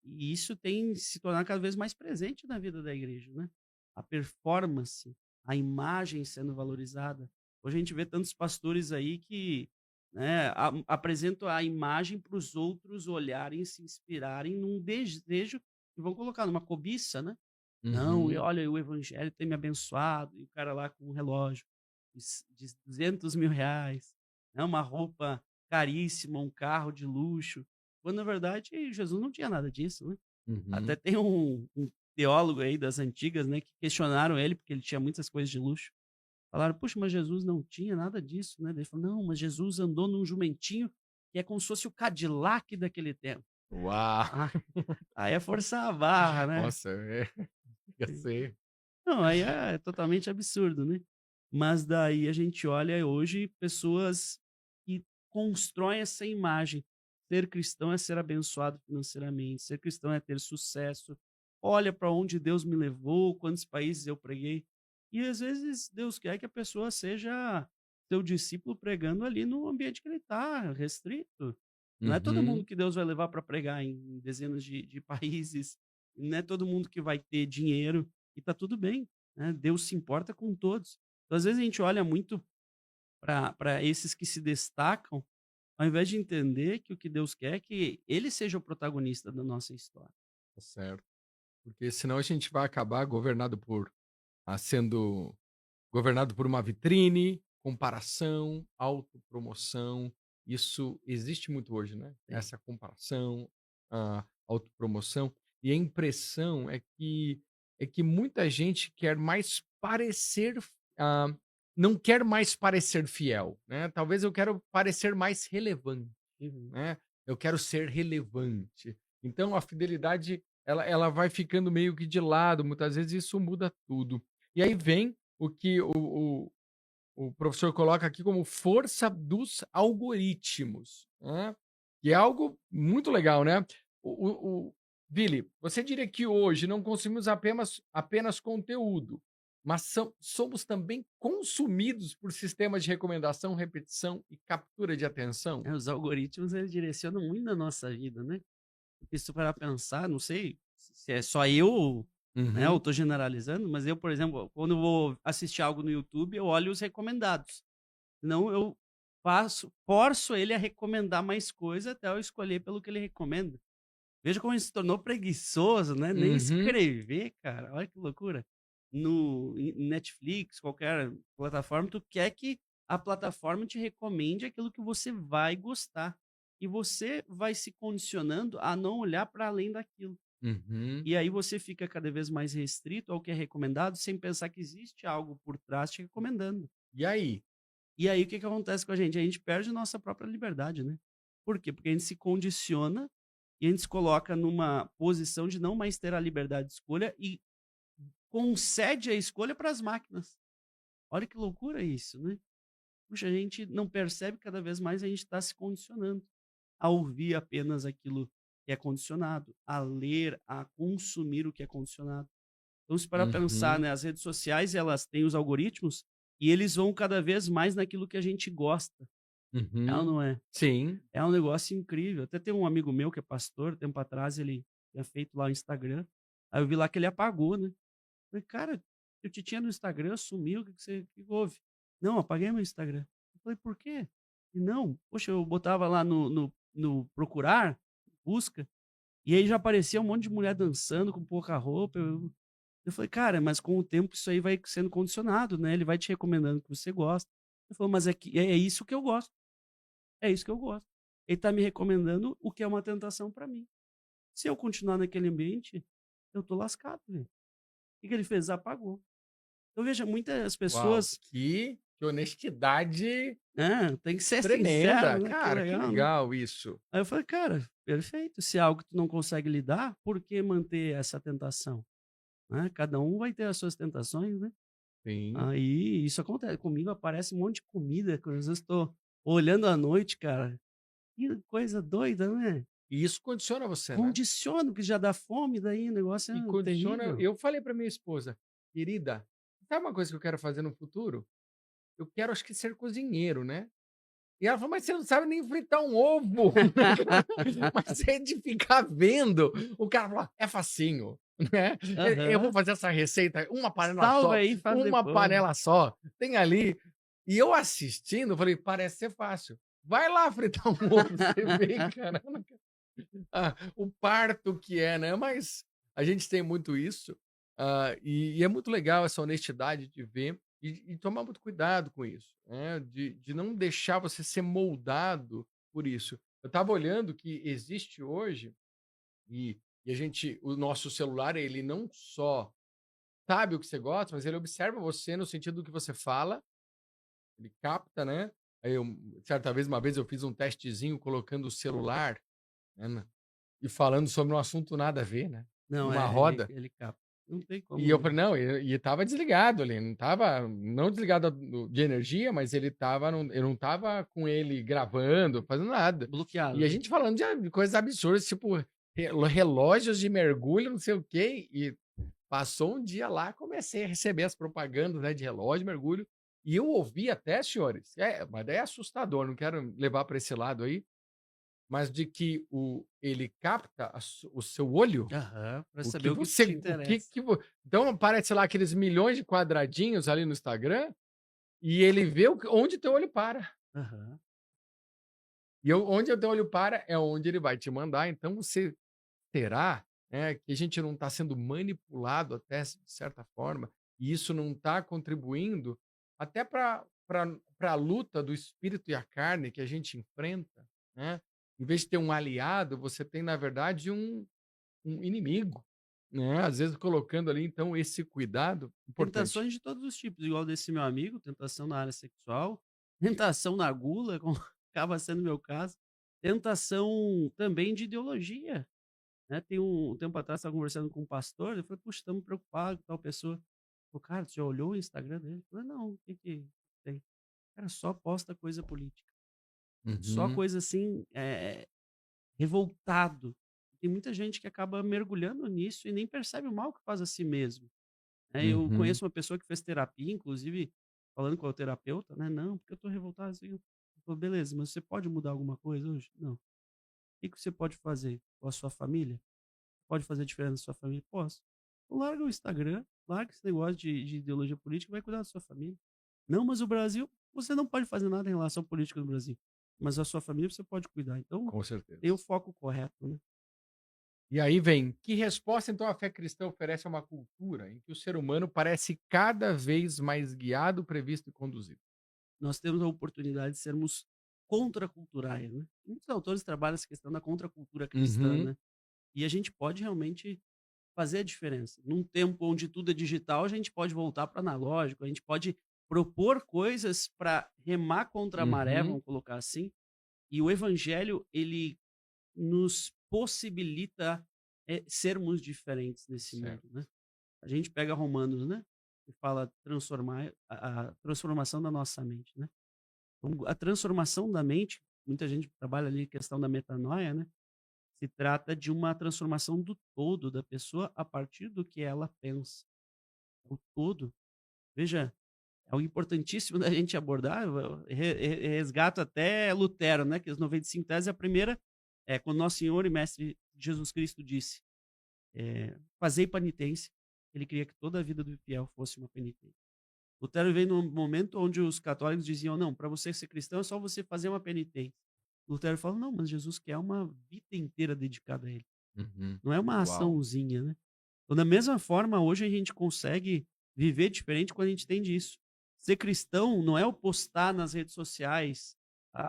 E isso tem se tornado cada vez mais presente na vida da igreja, né? A performance, a imagem sendo valorizada. Hoje a gente vê tantos pastores aí que, né, apresentam a imagem para os outros olharem, se inspirarem num desejo e vão colocar numa cobiça, né? Não, e Uhum. olha, o evangelho tem me abençoado, e o cara lá com um relógio de R$ 200.000, né, uma roupa caríssima, um carro de luxo, quando na verdade Jesus não tinha nada disso, né? Até Uhum. tem um teólogo aí das antigas, né, que questionaram ele, porque ele tinha muitas coisas de luxo. Falaram, puxa, mas Jesus não tinha nada disso, né? Ele falou, não, mas Jesus andou num jumentinho que é como se fosse o Cadillac daquele tempo. Uau! Ah, aí é forçar a barra, né? Nossa, chega a ser. Não, aí é totalmente absurdo, né. Mas daí a gente olha hoje pessoas que constroem essa imagem. Ser cristão é ser abençoado financeiramente, ser cristão é ter sucesso. Olha para onde Deus me levou, quantos países eu preguei. E às vezes Deus quer que a pessoa seja seu discípulo pregando ali no ambiente que ele está, restrito. Não é todo mundo Uhum. que Deus vai levar para pregar em dezenas de países, não é todo mundo que vai ter dinheiro. E tá tudo bem, né, Deus se importa com todos. Então, às vezes, a gente olha muito para esses que se destacam, ao invés de entender que o que Deus quer é que ele seja o protagonista da nossa história. Tá certo. Porque senão a gente vai acabar sendo governado por uma vitrine, comparação, autopromoção. Isso existe muito hoje, né? Sim. Essa comparação, a autopromoção. E a impressão é que muita gente quer mais parecer, ah, não quer mais parecer fiel, né? Talvez eu quero parecer mais relevante, Uhum. né? Eu quero ser relevante. Então a fidelidade ela vai ficando meio que de lado, muitas vezes isso muda tudo. E aí vem o que o professor coloca aqui como força dos algoritmos, né? Que é algo muito legal, né? Vili, você diria que hoje não consumimos apenas conteúdo, mas somos também consumidos por sistemas de recomendação, repetição e captura de atenção? É, os algoritmos, eles direcionam muito a nossa vida, né. Porque se tu parar pra pensar, não sei se é só eu, né, ou Uhum, tô generalizando, mas eu, por exemplo, quando eu vou assistir algo no YouTube, eu olho os recomendados. Não, eu forço ele a recomendar mais coisa até eu escolher pelo que ele recomenda. Veja como ele se tornou preguiçoso, né, nem uhum, escrever, cara, olha que loucura. No em Netflix, qualquer plataforma, tu quer que a plataforma te recomende aquilo que você vai gostar. E você vai se condicionando a não olhar para além daquilo. uhum. E aí você fica cada vez mais restrito ao que é recomendado, sem pensar que existe algo por trás te recomendando. E aí? E aí o que que acontece com a gente? A gente perde nossa própria liberdade, né. Por quê? Porque a gente se condiciona e a gente se coloca numa posição de não mais ter a liberdade de escolha e concede a escolha para as máquinas. Olha que loucura isso, né. Puxa, a gente não percebe, cada vez mais a gente está se condicionando a ouvir apenas aquilo que é condicionado, a ler, a consumir o que é condicionado. Então, se parar pra pensar, Uhum, né, as redes sociais, elas têm os algoritmos e eles vão cada vez mais naquilo que a gente gosta. É ou uhum. não é? Sim. É um negócio incrível. Até tem um amigo meu que é pastor, tempo atrás ele tinha feito lá o Instagram, aí eu vi lá que ele apagou, né. Falei: "Cara, eu te tinha no Instagram, sumiu, o que que houve?". "Não, apaguei meu Instagram". Eu falei: "Por quê?". E "Não, poxa, eu botava lá no procurar, busca, e aí já aparecia um monte de mulher dançando com pouca roupa". Eu falei: "Cara, mas com o tempo isso aí vai sendo condicionado, né, ele vai te recomendando o que você gosta". Ele falou: "Mas é isso que eu gosto". É isso que eu gosto. Ele tá me recomendando o que é uma tentação para mim. Se eu continuar naquele ambiente, eu tô lascado, velho. O que que ele fez? Apagou. Então veja, muitas Uau, pessoas que Que honestidade Tem que ser tremenda. sincero, né? Que Cara, que legal, né? legal isso. Aí eu falei, cara, perfeito. Se é algo que tu não consegue lidar, por que manter essa tentação? Né? Cada um vai ter as suas tentações, né? Sim. Aí isso acontece. Comigo aparece um monte de comida, que às vezes estou olhando à noite, cara. Que coisa doida, né? E isso condiciona você, né? Condiciona, que já dá fome, daí o negócio E é condiciona. terrível. Eu falei pra minha esposa, querida, sabe uma coisa que eu quero fazer no futuro? Eu quero, acho que, ser cozinheiro, né? E ela falou, mas você não sabe nem fritar um ovo. Mas é de ficar vendo. O cara falou, é facinho, né? Eu vou Aham. fazer essa receita, uma panela Salva só, aí, faz uma depois. panela só, tem ali. E eu assistindo, eu falei, parece ser fácil. Vai lá fritar um ovo, você vê, caramba. O parto que é, né? Mas a gente tem muito isso. E é muito legal essa honestidade de ver e tomar muito cuidado com isso, né? De não deixar você ser moldado por isso. Eu estava olhando que existe hoje, e a gente, o nosso celular, ele não só sabe o que você gosta, mas ele observa você no sentido do que você fala, ele capta, né? Aí eu, certa vez, uma vez eu fiz um testezinho colocando o celular, né, e falando sobre um assunto nada a ver, né? Não, Numa roda. ele capta. Não tem E eu como. falei, não, e estava desligado ali, não estava, não desligado de energia, mas ele estava, eu não estava com ele gravando, fazendo nada. Bloqueado, E a né? gente falando de coisas absurdas, tipo relógios de mergulho, não sei o quê. E passou um dia lá, comecei a receber as propagandas, né, de relógio de mergulho. E eu ouvi até, senhores, mas daí é assustador, não quero levar para esse lado aí, mas de que ele capta o seu olho, Aham, pra o saber que o que te você, o que, interessa. então aparece lá aqueles milhões de quadradinhos ali no Instagram e ele vê onde teu olho para. Aham. E onde o teu olho para é onde ele vai te mandar. Então você terá, né, que a gente não está sendo manipulado até de certa forma, e isso não está contribuindo até para a luta do espírito e a carne que a gente enfrenta, né? Em vez de ter um aliado, você tem, na verdade, um inimigo, né? Às vezes colocando ali, então, esse cuidado importante. Tentações de todos os tipos, igual desse meu amigo, tentação na área sexual, tentação na gula, como acaba sendo o meu caso, tentação também de ideologia, né? Tem um tempo atrás, estava conversando com um pastor, ele falou, puxa, estamos preocupados com tal pessoa. Falei, cara, você já olhou o Instagram dele? Eu falei, não, o que que tem? Cara, só posta coisa política. Só Uhum, coisa assim, revoltado. Tem muita gente que acaba mergulhando nisso e nem percebe o mal que faz a si mesmo. Né? Eu uhum. conheço uma pessoa que fez terapia, inclusive falando com o terapeuta, né? Não, porque eu tô revoltado. Assim. Eu falo, beleza, mas você pode mudar alguma coisa hoje? Não. O que que você pode fazer com a sua família? Pode fazer diferença na sua família? Posso. Então larga o Instagram, larga esse negócio de ideologia política e vai cuidar da sua família. Não, mas o Brasil, você não pode fazer nada em relação à política no Brasil. Mas a sua família você pode cuidar. Então, Com certeza. tem o foco correto, né? E aí vem, que resposta então a fé cristã oferece a uma cultura em que o ser humano parece cada vez mais guiado, previsto e conduzido? Nós temos a oportunidade de sermos contraculturais, né? Muitos autores trabalham essa questão da contracultura cristã, Uhum, né? E a gente pode realmente fazer a diferença. Num tempo onde tudo é digital, a gente pode voltar para analógico, a gente pode propor coisas para remar contra a maré, uhum, vamos colocar assim. E o evangelho, ele nos possibilita sermos diferentes nesse mundo, certo. né? A gente pega Romanos, né? E fala transformar a transformação da nossa mente, né? Então, a transformação da mente, muita gente trabalha ali a questão da metanoia, né? Se trata de uma transformação do todo da pessoa a partir do que ela pensa. O todo. Veja, é algo importantíssimo da gente abordar. Eu resgato até Lutero, né? Que as 95 teses, a primeira é quando Nosso Senhor e Mestre Jesus Cristo disse: fazei penitência. Ele queria que toda a vida do fiel fosse uma penitência. Lutero veio num momento onde os católicos diziam: não, para você ser cristão é só você fazer uma penitência. Lutero falou: não, mas Jesus quer uma vida inteira dedicada a ele. Uhum. Não é uma Uau. açãozinha, né? Então, da mesma forma, hoje a gente consegue viver diferente quando a gente entende isso. Ser cristão não é o postar nas redes sociais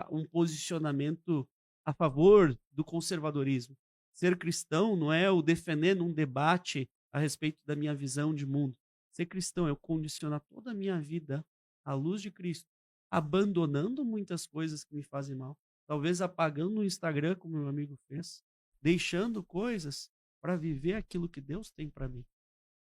um posicionamento a favor do conservadorismo. Ser cristão não é o defender num debate a respeito da minha visão de mundo. Ser cristão é eu condicionar toda a minha vida à luz de Cristo, abandonando muitas coisas que me fazem mal, talvez apagando o Instagram, como meu amigo fez, deixando coisas para viver aquilo que Deus tem para mim.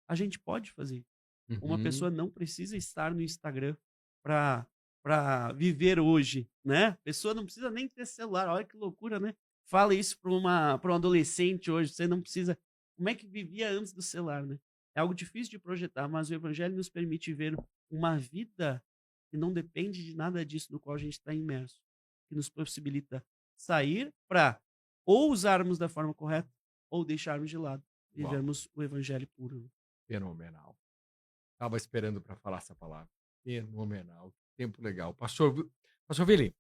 A gente pode fazer isso. Uma Uhum. pessoa não precisa estar no Instagram para viver hoje, né? A pessoa não precisa nem ter celular. Olha que loucura, né? Fala isso para um adolescente hoje. Você não precisa. Como é que vivia antes do celular, né? É algo difícil de projetar, mas o Evangelho nos permite ver uma vida que não depende de nada disso no qual a gente está imerso, que nos possibilita sair para ou usarmos da forma correta ou deixarmos de lado, Uau, vivermos o Evangelho puro. Né? fenomenal. Estava esperando para falar essa palavra. Fenomenal. Que tempo legal. Pastor Vili,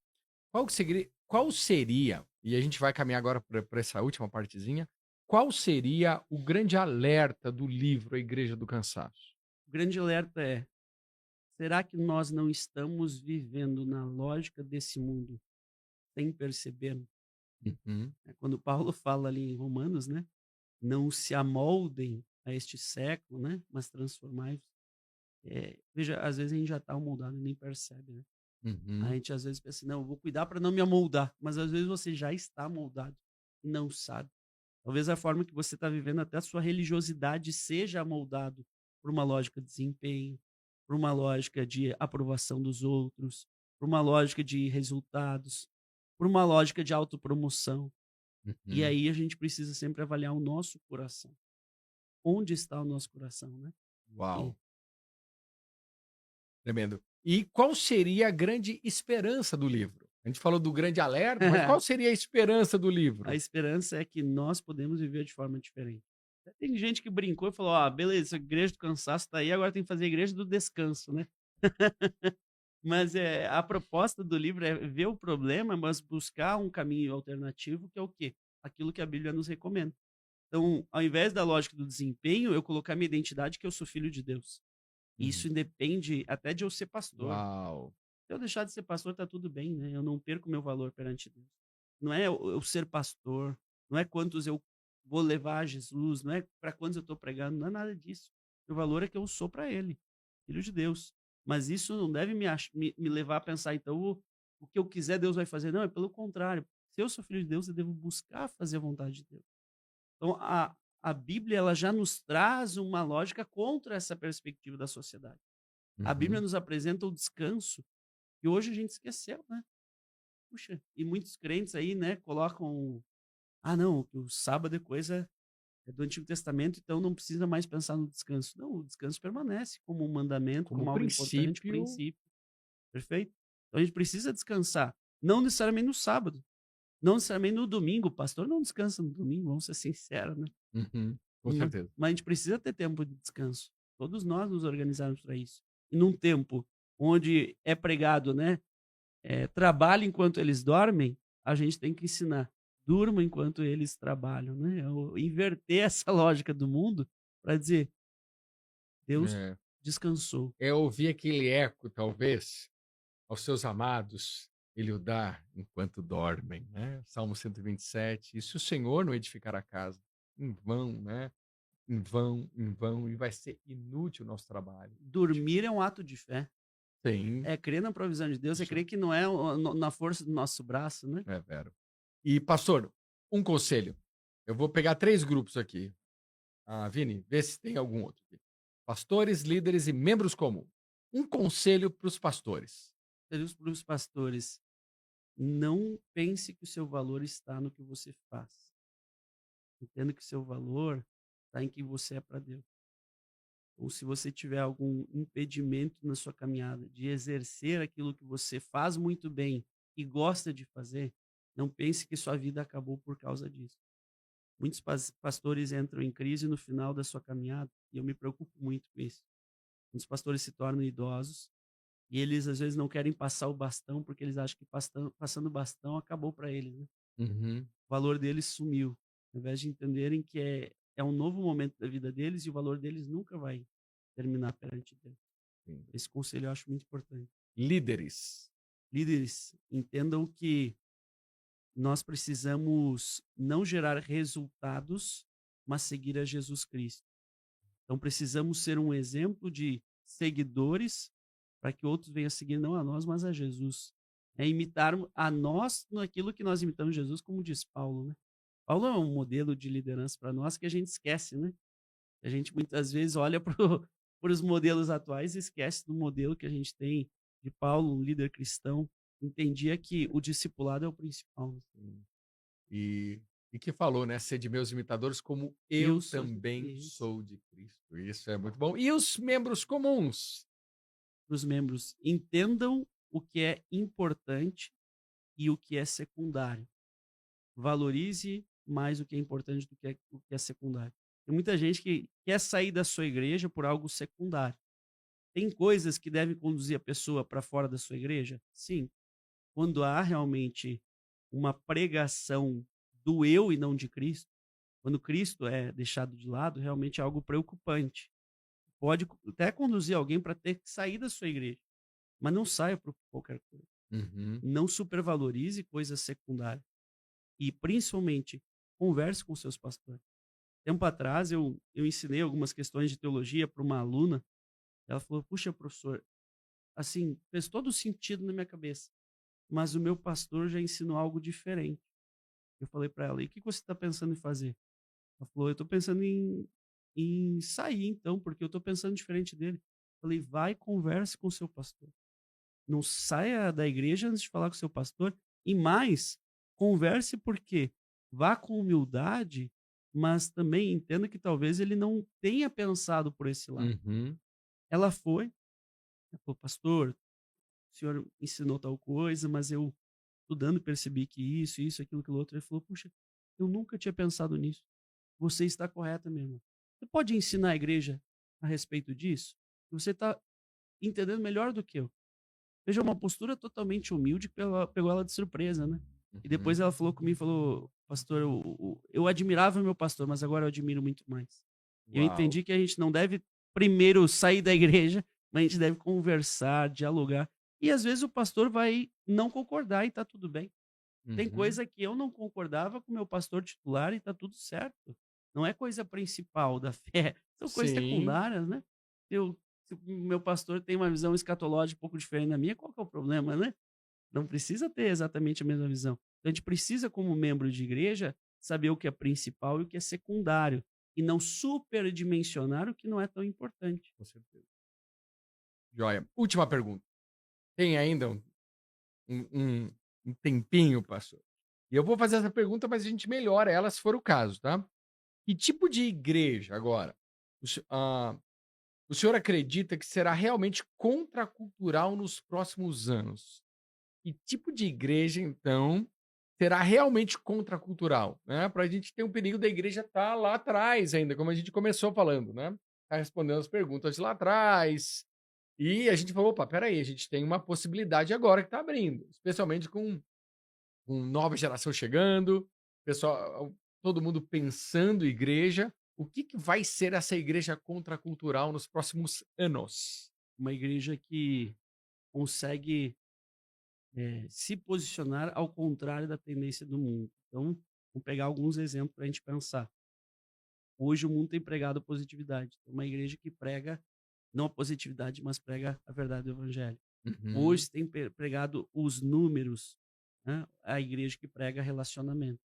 qual seria, e a gente vai caminhar agora para essa última partezinha, qual seria o grande alerta do livro A Igreja do Cansaço? O grande alerta é: será que nós não estamos vivendo na lógica desse mundo sem perceber? Uhum. Quando Paulo fala ali em Romanos, né? Não se amoldem a este século, né? Mas transformai-vos. Veja, às vezes a gente já está amoldado e nem percebe, né? A Uhum. gente às vezes pensa assim, não, eu vou cuidar para não me amoldar, mas às vezes você já está amoldado e não sabe. Talvez a forma que você está vivendo, até a sua religiosidade, seja amoldado por uma lógica de desempenho, por uma lógica de aprovação dos outros, por uma lógica de resultados, por uma lógica de autopromoção. E Uhum. aí a gente precisa sempre avaliar o nosso coração. Onde está o nosso coração, né? E Uau, tremendo. E qual seria a grande esperança do livro? A gente falou do grande alerta, mas qual seria a esperança do a livro? esperança é que nós podemos viver de forma diferente. Tem gente que brincou e falou: ah, beleza, a igreja do cansaço está aí, agora tem que fazer a igreja do descanso, né? Mas a proposta do livro é ver o problema, mas buscar um caminho alternativo, que é o quê? Aquilo que a Bíblia nos recomenda. Então, ao invés da lógica do desempenho, eu colocar minha identidade que eu sou filho de Deus. E Uhum. isso independe até de eu ser pastor. Uau. Se eu deixar de ser pastor, tá tudo bem, né? Eu não perco meu valor perante Deus. Não é eu ser pastor, não é quantos eu vou levar a Jesus, não é para quantos eu estou pregando, não é nada disso. O valor é que eu sou para Ele, filho de Deus. Mas isso não deve me levar a pensar, então, o que eu quiser Deus vai fazer. Não, é pelo contrário. Se eu sou filho de Deus, eu devo buscar fazer a vontade de Deus. Então, a Bíblia ela já nos traz uma lógica contra essa perspectiva da sociedade. A Bíblia Uhum. nos apresenta o descanso que hoje a gente esqueceu, né? Puxa, e muitos crentes aí, né, colocam, ah, não, que o sábado é coisa do Antigo Testamento, então não precisa mais pensar no descanso. Não, o descanso permanece como um mandamento, Como como algo importante, princípio, princípio, perfeito? Então a gente precisa descansar, não necessariamente no sábado, não necessariamente no domingo, o pastor não descansa no domingo, vamos ser sinceros, né? uhum, com certeza. Mas a gente precisa ter tempo de descanso. Todos nós nos organizamos para isso. E num tempo onde é pregado, né? Trabalhe enquanto eles dormem, a gente tem que ensinar. Durma enquanto eles trabalham, né? Inverter essa lógica do mundo para dizer, Deus É. descansou. É ouvir aquele eco, talvez, aos seus amados, ele o dá enquanto dormem, né? Salmo 127. E se o Senhor não edificar a casa, em vão, né? Em vão, e vai ser inútil o nosso trabalho. Dormir é um ato de fé. Sim, É crer na provisão de Deus, é isso crer que não é na força do nosso braço, né? é vero. E, pastor, um conselho. Eu vou pegar 3 grupos aqui. Ah, Vini, vê se tem algum outro aqui. Pastores, líderes e membros comuns. Um conselho para os pastores. Para os pastores, não pense que o seu valor está no que você faz. Entenda que o seu valor está em quem você é para Deus. Ou se você tiver algum impedimento na sua caminhada de exercer aquilo que você faz muito bem e gosta de fazer, não pense que sua vida acabou por causa disso. Muitos pastores entram em crise no final da sua caminhada e eu me preocupo muito com isso. Muitos pastores se tornam idosos e eles às vezes não querem passar o bastão porque eles acham que passando o bastão acabou para eles, né? Uhum, O valor deles sumiu, ao invés de entenderem que é um novo momento da vida deles e o valor deles nunca vai terminar perante Deus. sim. Esse conselho eu acho muito importante. Líderes. Líderes, entendam que nós precisamos não gerar resultados, mas seguir a Jesus Cristo. Então precisamos ser um exemplo de seguidores para que outros venham a seguir não a nós, mas a Jesus. É imitarmos a nós naquilo que nós imitamos Jesus, como diz Paulo, né? Paulo é um modelo de liderança para nós que a gente esquece, né? A gente muitas vezes olha para os modelos atuais e esquece do modelo que a gente tem de Paulo, um líder cristão, entendia que o discipulado é o principal. Né? Sim. E que falou, né? Ser de meus imitadores, como eu Eu sou de também Cristo. sou de Cristo. Isso é muito bom. E os membros comuns? Para os membros entendam o que é importante e o que é secundário. Valorize mais o que é importante do que o que é secundário. Tem muita gente que quer sair da sua igreja por algo secundário. Tem coisas que devem conduzir a pessoa para fora da sua igreja? Sim. Quando há realmente uma pregação do eu e não de Cristo, quando Cristo é deixado de lado, realmente é algo preocupante. Pode até conduzir alguém para ter que sair da sua igreja, mas não saia por qualquer coisa. Uhum. Não supervalorize coisas secundárias. E, principalmente, converse com seus pastores. Tempo atrás, eu ensinei algumas questões de teologia para uma aluna. Ela falou, puxa, professor, assim, fez todo sentido na minha cabeça, mas o meu pastor já ensinou algo diferente. Eu falei para ela, e o que você está pensando em fazer? Ela falou, eu estou pensando em sair, então, porque eu estou pensando diferente dele. Eu falei, vai, converse com o seu pastor. Não saia da igreja antes de falar com o seu pastor. E mais, converse porque vá com humildade, mas também entenda que talvez ele não tenha pensado por esse lado. Uhum. Ela foi, ela falou, pastor, o senhor ensinou tal coisa, mas eu estudando percebi que isso, aquilo outro. Ele falou, puxa, eu nunca tinha pensado nisso. Você está correta, minha irmã. Você pode ensinar a igreja a respeito disso? Você está entendendo melhor do que eu. Veja, uma postura totalmente humilde que pegou ela de surpresa, né? E depois Uhum. ela falou comigo, falou, pastor, eu admirava meu pastor, mas agora eu admiro muito mais. E eu Uau. entendi que a gente não deve primeiro sair da igreja, mas a gente deve conversar, dialogar. E às vezes o pastor vai não concordar e tá tudo bem. Tem Uhum. coisa que eu não concordava com o meu pastor titular e tá tudo certo. Não é coisa principal da fé, são coisas Sim. secundárias, né? Se o meu pastor tem uma visão escatológica um pouco diferente da minha, qual que é o problema, né? Não precisa ter exatamente a mesma visão. Então, a gente precisa, como membro de igreja, saber o que é principal e o que é secundário. E não superdimensionar o que não é tão importante. Com certeza. Joia. Última pergunta. Tem ainda um tempinho, pastor? E eu vou fazer essa pergunta, mas a gente melhora ela se for o caso, tá? Que tipo de igreja, agora, o senhor acredita que será realmente contracultural nos próximos anos? Que tipo de igreja, então, será realmente contracultural, né? Para a gente ter um perigo da igreja estar lá atrás ainda, como a gente começou falando, né? Tá respondendo as perguntas de lá atrás. E a gente falou, opa, peraí, a gente tem uma possibilidade agora que está abrindo, especialmente com nova geração chegando, pessoal, todo mundo pensando igreja. O que vai ser essa igreja contracultural nos próximos anos? Uma igreja que consegue se posicionar ao contrário da tendência do mundo. Então, vamos pegar alguns exemplos para a gente pensar. Hoje o mundo tem pregado positividade. Tem uma igreja que prega não a positividade, mas prega a verdade do evangelho. Uhum. Hoje tem pregado os números, né? A igreja que prega relacionamento.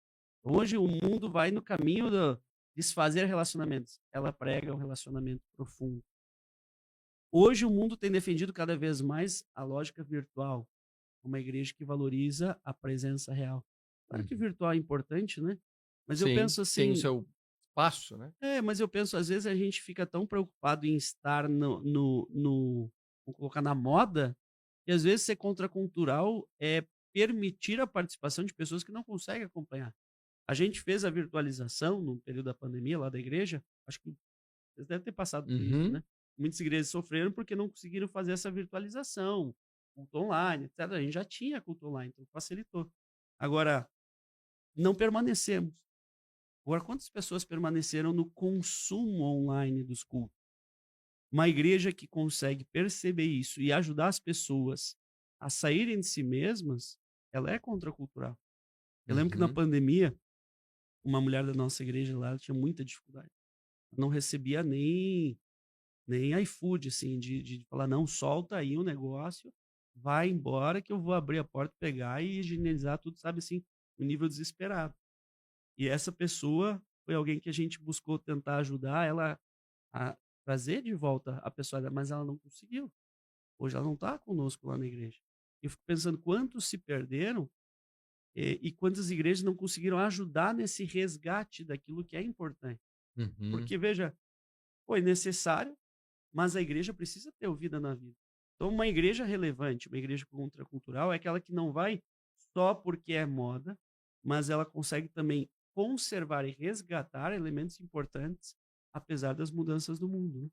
Hoje o mundo vai no caminho do desfazer relacionamentos. Ela prega um relacionamento profundo. Hoje o mundo tem defendido cada vez mais a lógica virtual. Uma igreja que valoriza a presença real. Claro que Uhum. virtual é importante, né? Mas eu Sim, penso tem o assim, seu espaço, né? mas eu penso, às vezes a gente fica tão preocupado em estar vou colocar na moda, e às vezes ser contracultural é permitir a participação de pessoas que não conseguem acompanhar. A gente fez a virtualização no período da pandemia lá da igreja, acho que vocês devem ter passado por isso, Uhum. né? Muitas igrejas sofreram porque não conseguiram fazer essa virtualização, culto online, etc. A gente já tinha culto online, então facilitou. Agora, não permanecemos. Agora, quantas pessoas permaneceram no consumo online dos cultos? Uma igreja que consegue perceber isso e ajudar as pessoas a saírem de si mesmas, ela é contracultural. Eu lembro que na Uhum. pandemia, uma mulher da nossa igreja lá, ela tinha muita dificuldade. Não recebia nem nem iFood, assim, de falar, não, solta aí o negócio, vai embora que eu vou abrir a porta, pegar e higienizar tudo, sabe assim, no nível desesperado. E essa pessoa foi alguém que a gente buscou tentar ajudar ela a trazer de volta a pessoa, mas ela não conseguiu. Hoje ela não está conosco lá na igreja. Eu fico pensando quantos se perderam e quantas igrejas não conseguiram ajudar nesse resgate daquilo que é importante. Uhum. Porque, veja, foi necessário, mas a igreja precisa ter o vida na vida. Então, uma igreja relevante, uma igreja contracultural, é aquela que não vai só porque é moda, mas ela consegue também conservar e resgatar elementos importantes, apesar das mudanças do mundo, né?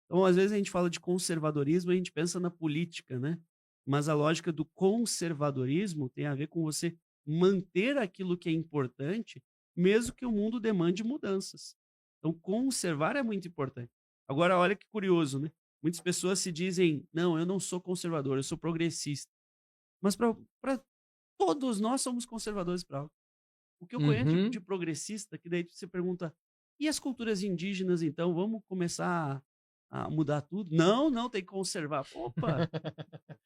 Então, às vezes a gente fala de conservadorismo, a gente pensa na política, né? Mas a lógica do conservadorismo tem a ver com você manter aquilo que é importante, mesmo que o mundo demande mudanças. Então, conservar é muito importante. Agora, olha que curioso, né? Muitas pessoas se dizem, não, eu não sou conservador, eu sou progressista. Mas para todos nós somos conservadores para algo. O que eu conheço de Uhum. progressista, que daí você pergunta, e as culturas indígenas, então? Vamos começar a mudar tudo? Não, não, tem que conservar. Opa!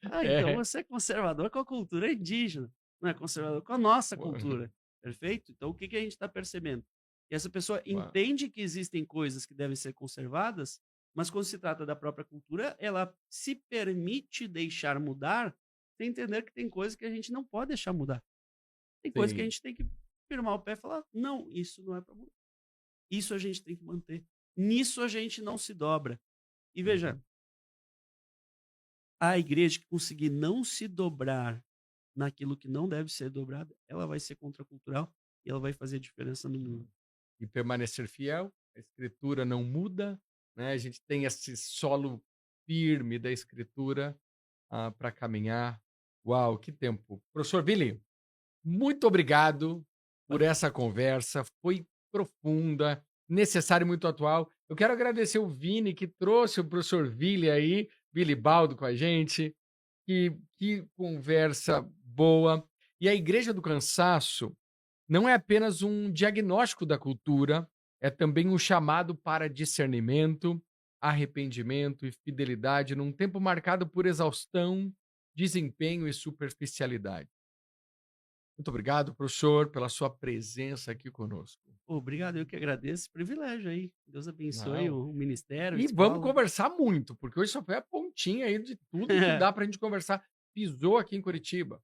Ah, então É. você é conservador com a cultura indígena, não é conservador com a nossa Uau. cultura. Perfeito? Então o que, que a gente está percebendo? Que essa pessoa Uau. entende que existem coisas que devem ser conservadas, mas quando se trata da própria cultura, ela se permite deixar mudar, sem entender que tem coisas que a gente não pode deixar mudar. Tem coisas que a Sim. gente tem que firmar o pé e falar: não, isso não é para mudar. Isso a gente tem que manter. Nisso a gente não se dobra. E veja, Uhum. a igreja que conseguir não se dobrar naquilo que não deve ser dobrado, ela vai ser contracultural e ela vai fazer diferença no mundo. E permanecer fiel, a escritura não muda, né? A gente tem esse solo firme da escritura para caminhar. Uau, que tempo. Professor Billy, muito obrigado por essa conversa, foi profunda, necessária e muito atual. Eu quero agradecer o Vini que trouxe o professor Billy aí, Billy Baldo com a gente. Que conversa boa. E a Igreja do Cansaço não é apenas um diagnóstico da cultura, é também um chamado para discernimento, arrependimento e fidelidade num tempo marcado por exaustão, desempenho e superficialidade. Muito obrigado, professor, pela sua presença aqui conosco. Obrigado, eu que agradeço esse privilégio aí. Deus abençoe Não. o ministério, a E vamos escola. conversar muito, porque hoje só foi a pontinha aí de tudo que dá para a gente conversar. Pisou aqui em Curitiba,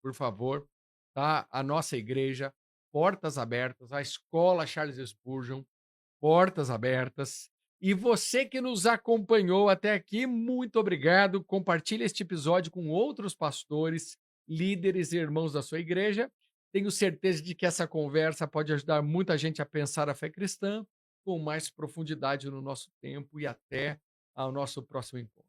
por favor, tá? A nossa igreja, portas abertas, a escola Charles Spurgeon, portas abertas. E você que nos acompanhou até aqui, muito obrigado. Compartilhe este episódio com outros pastores, líderes e irmãos da sua igreja. Tenho certeza de que essa conversa pode ajudar muita gente a pensar a fé cristã com mais profundidade no nosso tempo e até ao nosso próximo encontro.